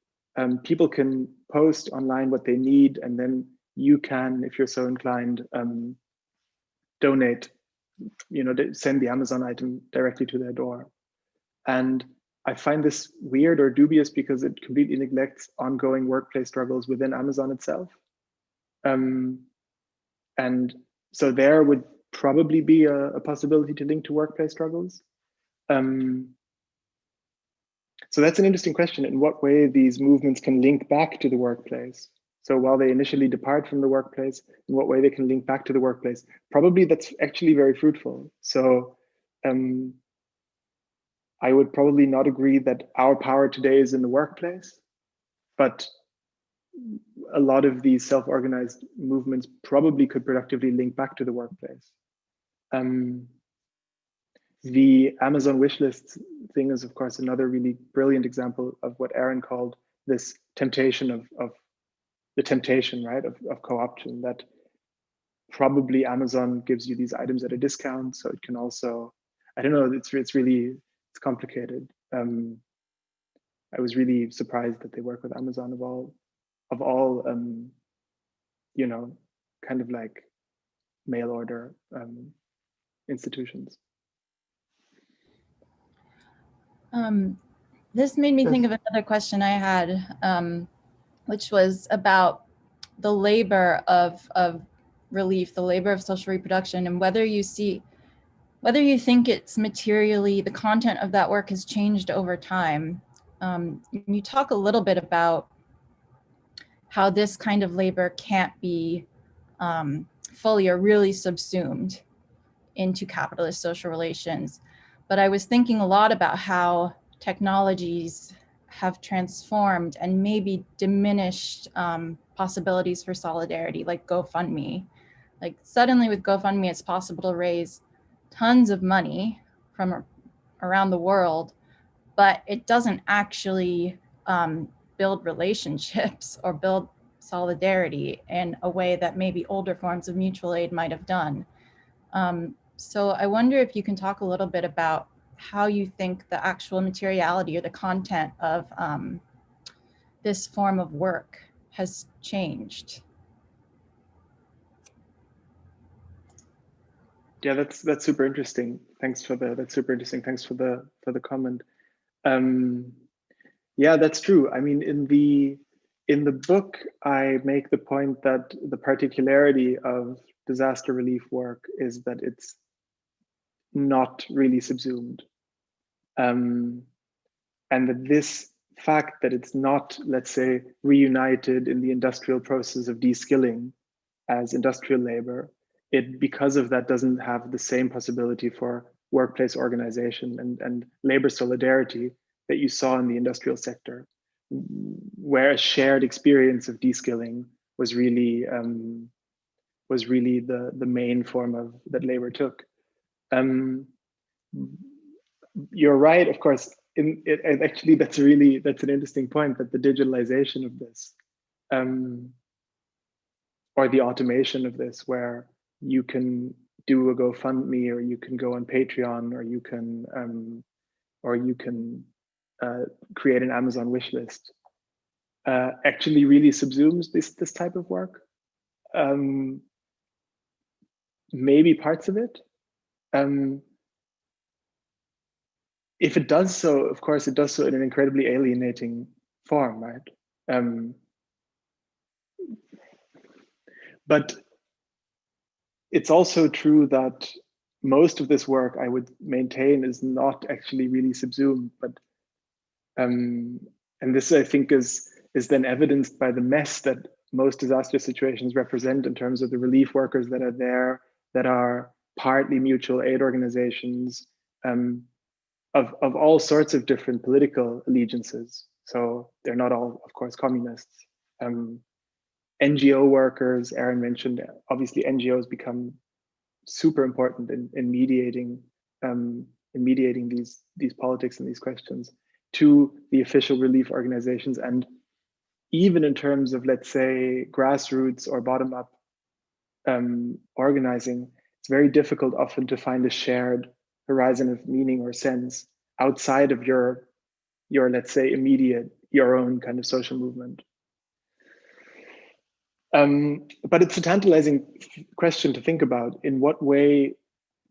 people can post online what they need, and then you can, if you're so inclined, donate, send the Amazon item directly to their door. And I find this weird or dubious because it completely neglects ongoing workplace struggles within Amazon itself. And so there would probably be a possibility to link to workplace struggles. So that's an interesting question, in what way these movements can link back to the workplace. So while they initially depart from the workplace, in what way they can link back to the workplace. Probably that's actually very fruitful. So I would probably not agree that our power today is in the workplace, but a lot of these self-organized movements probably could productively link back to the workplace. The Amazon wishlist thing is, of course, another really brilliant example of what Aaron called this temptation of the temptation, right, of co-option, that probably Amazon gives you these items at a discount. So it can also, I don't know, it's complicated. I was really surprised that they work with Amazon of all kind of like mail order institutions. This made me think of another question I had, which was about the labor of relief, the labor of social reproduction, and whether you think it's materially, the content of that work has changed over time. You talk a little bit about how this kind of labor can't be fully or really subsumed into capitalist social relations. But I was thinking a lot about how technologies have transformed and maybe diminished possibilities for solidarity, like GoFundMe. Like suddenly with GoFundMe, it's possible to raise tons of money from around the world, but it doesn't actually build relationships or build solidarity in a way that maybe older forms of mutual aid might have done. So I wonder if you can talk a little bit about how you think the actual materiality or the content of this form of work has changed. Yeah, that's super interesting. Thanks for that's super interesting. Thanks for the comment. Yeah, that's true. I mean, in in the book, I make the point that the particularity of disaster relief work is that it's not really subsumed. And that this fact that it's not, let's say, reunited in the industrial process of de-skilling as industrial labor, it, because of that, doesn't have the same possibility for workplace organization and labor solidarity that you saw in the industrial sector, where a shared experience of de-skilling was really the main form of that labor took. You're right, of course. And actually, that's an interesting point, that the digitalization of this, or the automation of this, where you can do a GoFundMe, or you can go on Patreon, or you can create an Amazon wish list, actually really subsumes this type of work. Maybe parts of it. If it does so, of course, it does so in an incredibly alienating form, right? But it's also true that most of this work, I would maintain, is not actually really subsumed. But and this, I think, is then evidenced by the mess that most disaster situations represent in terms of the relief workers that are there, that are partly mutual aid organizations, of all sorts of different political allegiances. So they're not all, of course, communists. NGO workers, Aaron mentioned, obviously NGOs become super important in mediating these politics and these questions to the official relief organizations. And even in terms of, let's say, grassroots or bottom-up organizing, it's very difficult often to find a shared horizon of meaning or sense outside of your let's say, your own kind of social movement. But it's a tantalizing question to think about. In what way,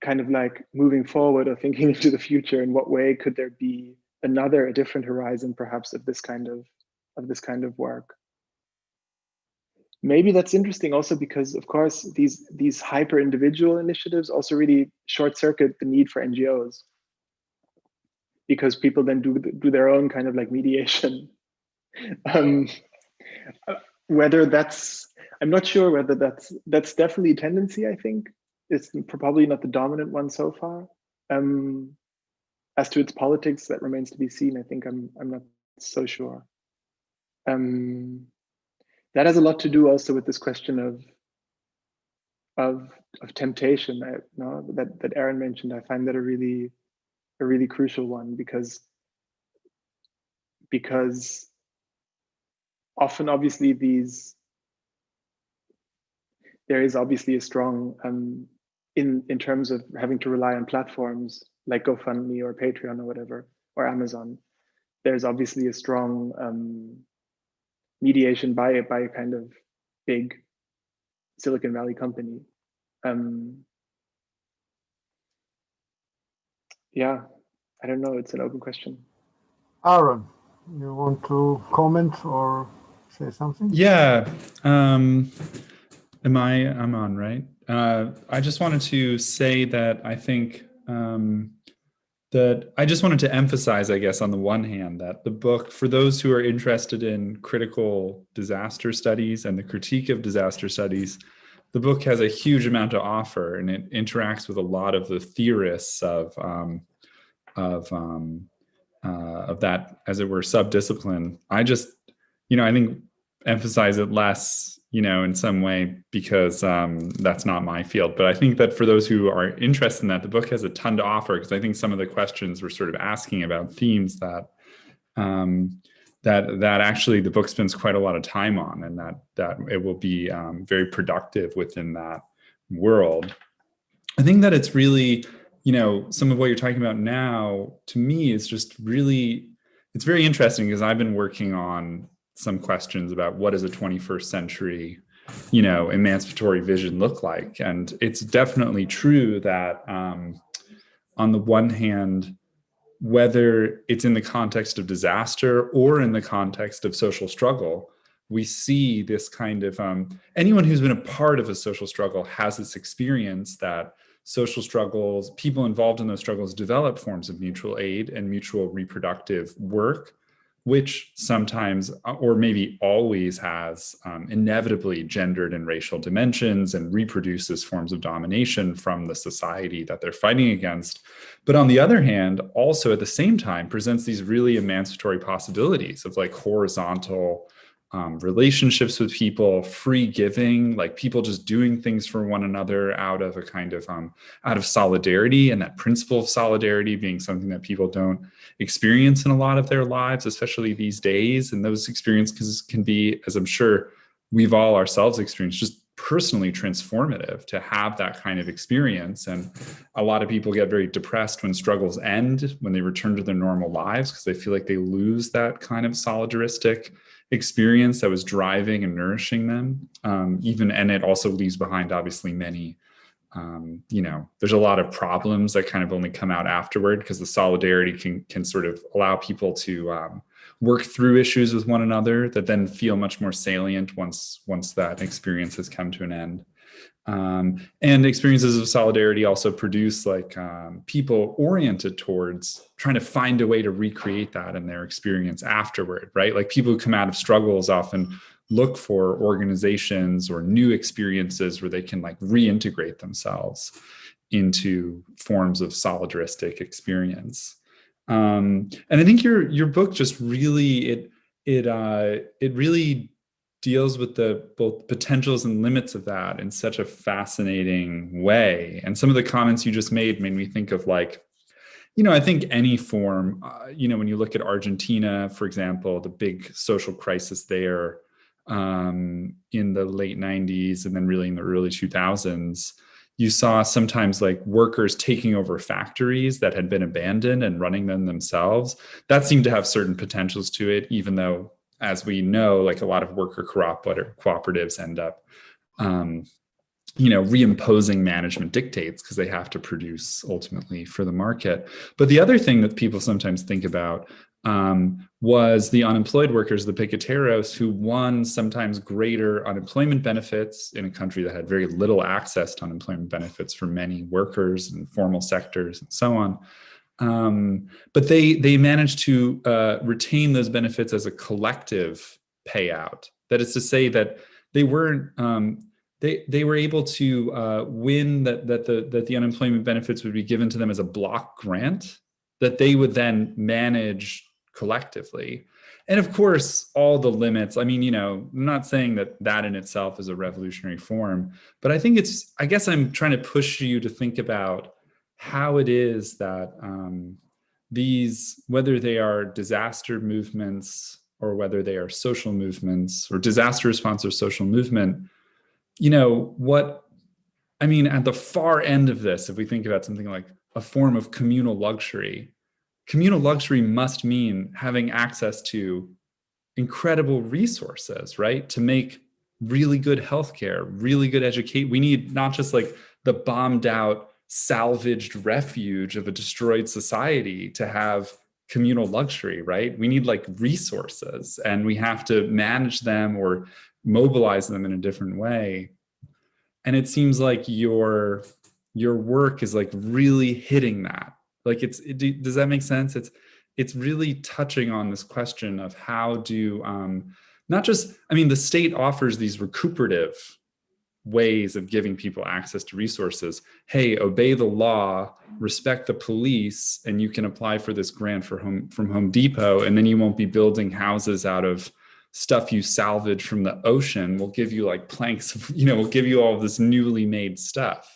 kind of like moving forward or thinking into the future, in what way could there be a different horizon, perhaps, of this kind of work? Maybe that's interesting also because, of course, these hyper individual initiatives also really short circuit the need for NGOs, because people then do their own kind of like mediation. Whether that's, I'm not sure whether that's definitely a tendency. I think it's probably not the dominant one so far. As to its politics, that remains to be seen. I think I'm not so sure. That has a lot to do also with this question of temptation. That Aaron mentioned. I find that a really crucial one, because often, obviously, there is obviously a strong in terms of having to rely on platforms like GoFundMe or Patreon or whatever, or Amazon. There's obviously a strong mediation by a kind of big Silicon Valley company. Yeah, I don't know. It's an open question. Aaron, you want to comment or say something? Yeah. I'm on, right? I just wanted to say that I think that I just wanted to emphasize, I guess, on the one hand, that the book, for those who are interested in critical disaster studies and the critique of disaster studies, the book has a huge amount to offer, and it interacts with a lot of the theorists of that, as it were, subdiscipline. I just, I think emphasize it less, in some way, because that's not my field. But I think that for those who are interested in that, the book has a ton to offer, because I think some of the questions we're sort of asking about themes that actually the book spends quite a lot of time on, and that it will be very productive within that world. I think that it's really, some of what you're talking about now, to me, is just really, it's very interesting, because I've been working on some questions about what does a 21st century, emancipatory vision look like. And it's definitely true that on the one hand, whether it's in the context of disaster or in the context of social struggle, we see this kind of, anyone who's been a part of a social struggle has this experience that social struggles, people involved in those struggles develop forms of mutual aid and mutual reproductive work, which sometimes, or maybe always, has inevitably gendered and racial dimensions and reproduces forms of domination from the society that they're fighting against. But on the other hand, also at the same time presents these really emancipatory possibilities of like horizontal relationships with people, free giving, like people just doing things for one another out of a kind of out of solidarity, and that principle of solidarity being something that people don't experience in a lot of their lives, especially these days. And those experiences can be, as I'm sure we've all ourselves experienced, just personally transformative to have that kind of experience. And a lot of people get very depressed when struggles end, when they return to their normal lives, because they feel like they lose that kind of solidaristic experience that was driving and nourishing them. And it also leaves behind, obviously, many, there's a lot of problems that kind of only come out afterward, because the solidarity can sort of allow people to work through issues with one another that then feel much more salient once that experience has come to an end. And experiences of solidarity also produce like people oriented towards trying to find a way to recreate that in their experience afterward, right? Like people who come out of struggles often look for organizations or new experiences where they can like reintegrate themselves into forms of solidaristic experience. And I think your book just really, it really deals with the both potentials and limits of that in such a fascinating way. And some of the comments you just made me think of like, I think any form, when you look at Argentina, for example, the big social crisis there in the late 90s and then really in the early 2000s, you saw sometimes like workers taking over factories that had been abandoned and running them themselves. That seemed to have certain potentials to it, even though, as we know, like a lot of worker cooperatives end up, reimposing management dictates because they have to produce ultimately for the market. But the other thing that people sometimes think about was the unemployed workers, the piqueteros, who won sometimes greater unemployment benefits in a country that had very little access to unemployment benefits for many workers and formal sectors and so on. But they managed to retain those benefits as a collective payout. That is to say that they weren't. They were able to win that the unemployment benefits would be given to them as a block grant that they would then manage collectively. And of course, all the limits. I mean, I'm not saying that in itself is a revolutionary form, but I think I guess I'm trying to push you to think about how it is that these, whether they are disaster movements or whether they are social movements or disaster response or social movement, at the far end of this, if we think about something like a form of communal luxury must mean having access to incredible resources, right? To make really good healthcare, really good education. We need not just like the bombed out, salvaged refuge of a destroyed society to have communal luxury, right? We need like resources, and we have to manage them or mobilize them in a different way. And it seems like your work is like really hitting that. Like does that make sense? It's really touching on this question of how do not just, the state offers these recuperative ways of giving people access to resources. Hey, obey the law, respect the police, and you can apply for this grant from Home Depot, and then you won't be building houses out of stuff you salvage from the ocean. We'll give you like planks of, we'll give you all of this newly made stuff.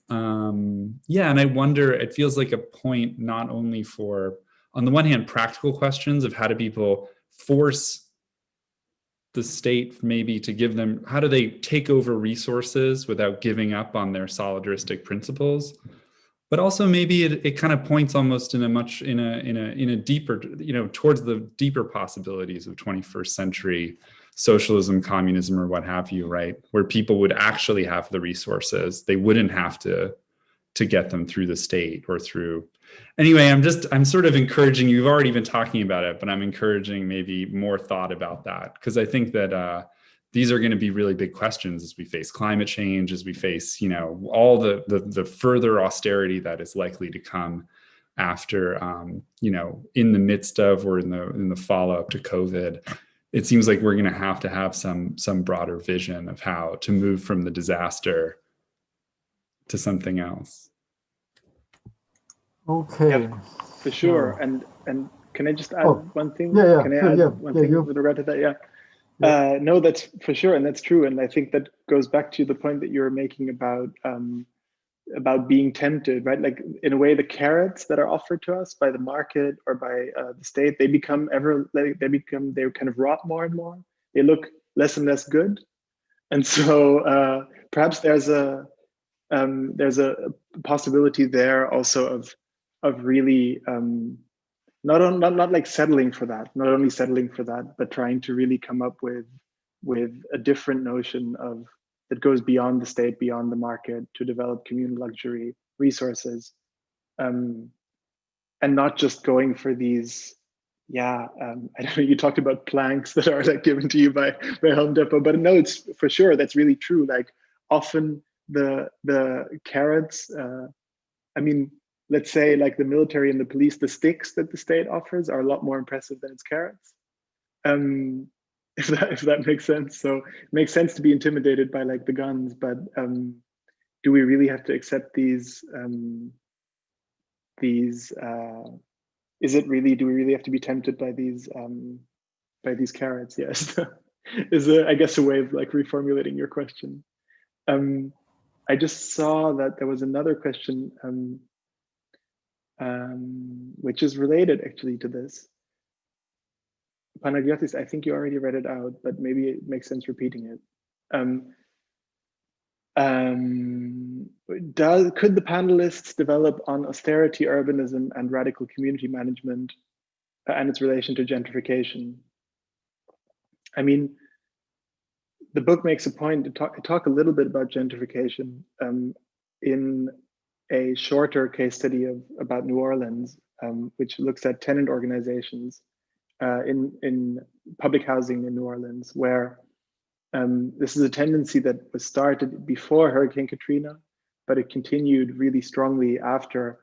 And I wonder, it feels like a point not only for, on the one hand, practical questions of how do people force the state maybe to give them, how do they take over resources without giving up on their solidaristic principles? But also maybe it kind of points almost in a deeper, towards the deeper possibilities of 21st century socialism, communism, or what have you, right? Where people would actually have the resources. They wouldn't have to, to get them through the state or through. Anyway, I'm sort of encouraging, you've already been talking about it, but I'm encouraging maybe more thought about that, because I think that these are going to be really big questions as we face climate change, as we face, all the further austerity that is likely to come after, in the midst of or in the follow-up to COVID. It seems like we're going to have some broader vision of how to move from the disaster to something else. Okay. Yeah, for sure. And can I just add one thing? Yeah. Can I add one thing with regard to that? Yeah. No, that's for sure, and that's true. And I think that goes back to the point that you were making about being tempted, right? Like in a way, the carrots that are offered to us by the market or by the state, they kind of rot more and more. They look less and less good, and so perhaps there's a possibility there also of really not like settling for that, not only settling for that, but trying to really come up with a different notion that goes beyond the state, beyond the market, to develop communal luxury resources, and not just going for these. I don't know. You talked about planks that are like given to you by Home Depot, but no, it's for sure that's really true. Like often the carrots. Let's say like the military and the police, the sticks that the state offers are a lot more impressive than its carrots. If that makes sense. So it makes sense to be intimidated by like the guns, but do we really have to accept these? Is it really? Do we really have to be tempted by these carrots? Yes, is I guess a way of like reformulating your question. I just saw that there was another question, which is related actually to this. Panagiotis, I think you already read it out, but maybe it makes sense repeating it. Could the panelists develop on austerity, urbanism, and radical community management and its relation to gentrification? I mean, the book makes a point to talk a little bit about gentrification in a shorter case study about New Orleans, which looks at tenant organizations in public housing in New Orleans, where this is a tendency that was started before Hurricane Katrina, but it continued really strongly after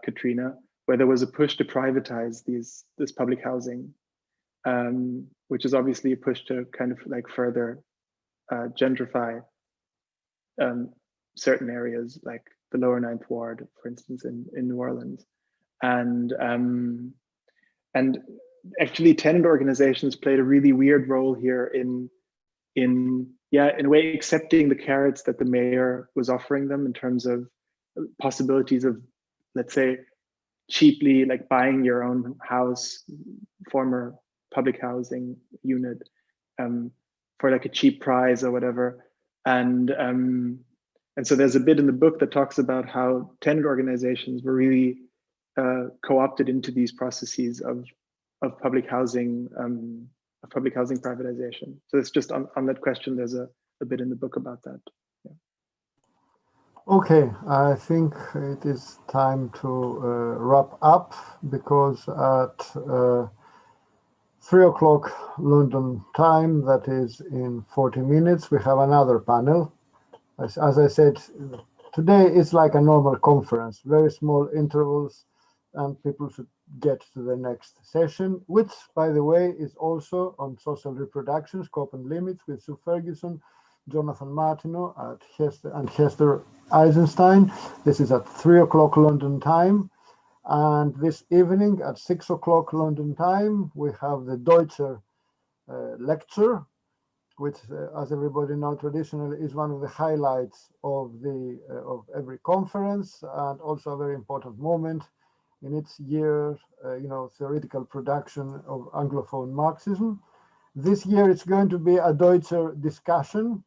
Katrina, where there was a push to privatize this public housing, which is obviously a push to kind of like further gentrify certain areas, like the lower Ninth Ward, for instance, in New Orleans. And actually tenant organizations played a really weird role here in a way accepting the carrots that the mayor was offering them in terms of possibilities of, let's say, cheaply like buying your own house, former public housing unit, for like a cheap price or whatever. And so there's a bit in the book that talks about how tenant organizations were really co-opted into these processes of public housing privatization. So it's just on that question, there's a bit in the book about that. Yeah. Okay, I think it is time to wrap up, because at 3 o'clock London time, that is in 40 minutes, we have another panel. As I said, today is like a normal conference, very small intervals, and people should get to the next session, which, by the way, is also on social reproduction, scope and limits, with Sue Ferguson, Jonathan Martineau and Hester Eisenstein. This is at 3 o'clock London time. And this evening at 6 o'clock London time, we have the Deutscher lecture, which, as everybody knows, traditionally is one of the highlights of every conference, and also a very important moment in its year, theoretical production of Anglophone Marxism. This year it's going to be a Deutscher discussion.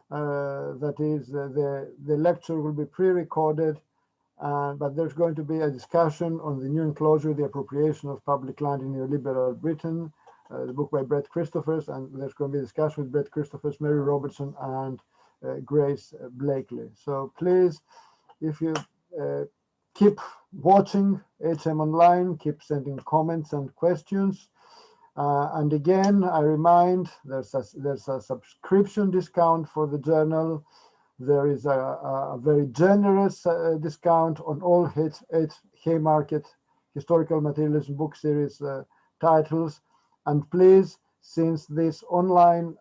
That is, the lecture will be pre-recorded, but there's going to be a discussion on the new enclosure, the appropriation of public land in neoliberal Britain, the book by Brett Christophers, and there's going to be a discussion with Brett Christophers, Mary Robertson, and Grace Blakely. So please if you keep watching HM Online, keep sending comments and questions. And again, I remind there's a subscription discount for the journal. There is a very generous discount on all Haymarket historical materialism book series titles. And please, since this online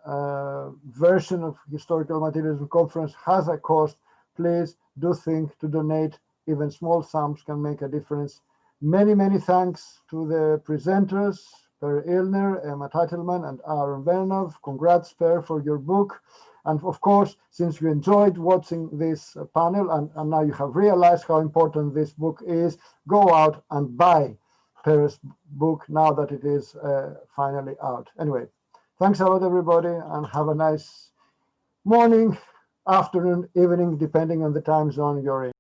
version of historical materialism conference has a cost, please do think to donate. Even small sums can make a difference. Many, many thanks to the presenters, Per Illner, Emma Teitelman, and Aaron Vernov. Congrats, Per, for your book. And of course, since you enjoyed watching this panel and now you have realized how important this book is, go out and buy Per's book now that it is finally out. Anyway, thanks a lot, everybody, and have a nice morning, afternoon, evening, depending on the time zone you're in.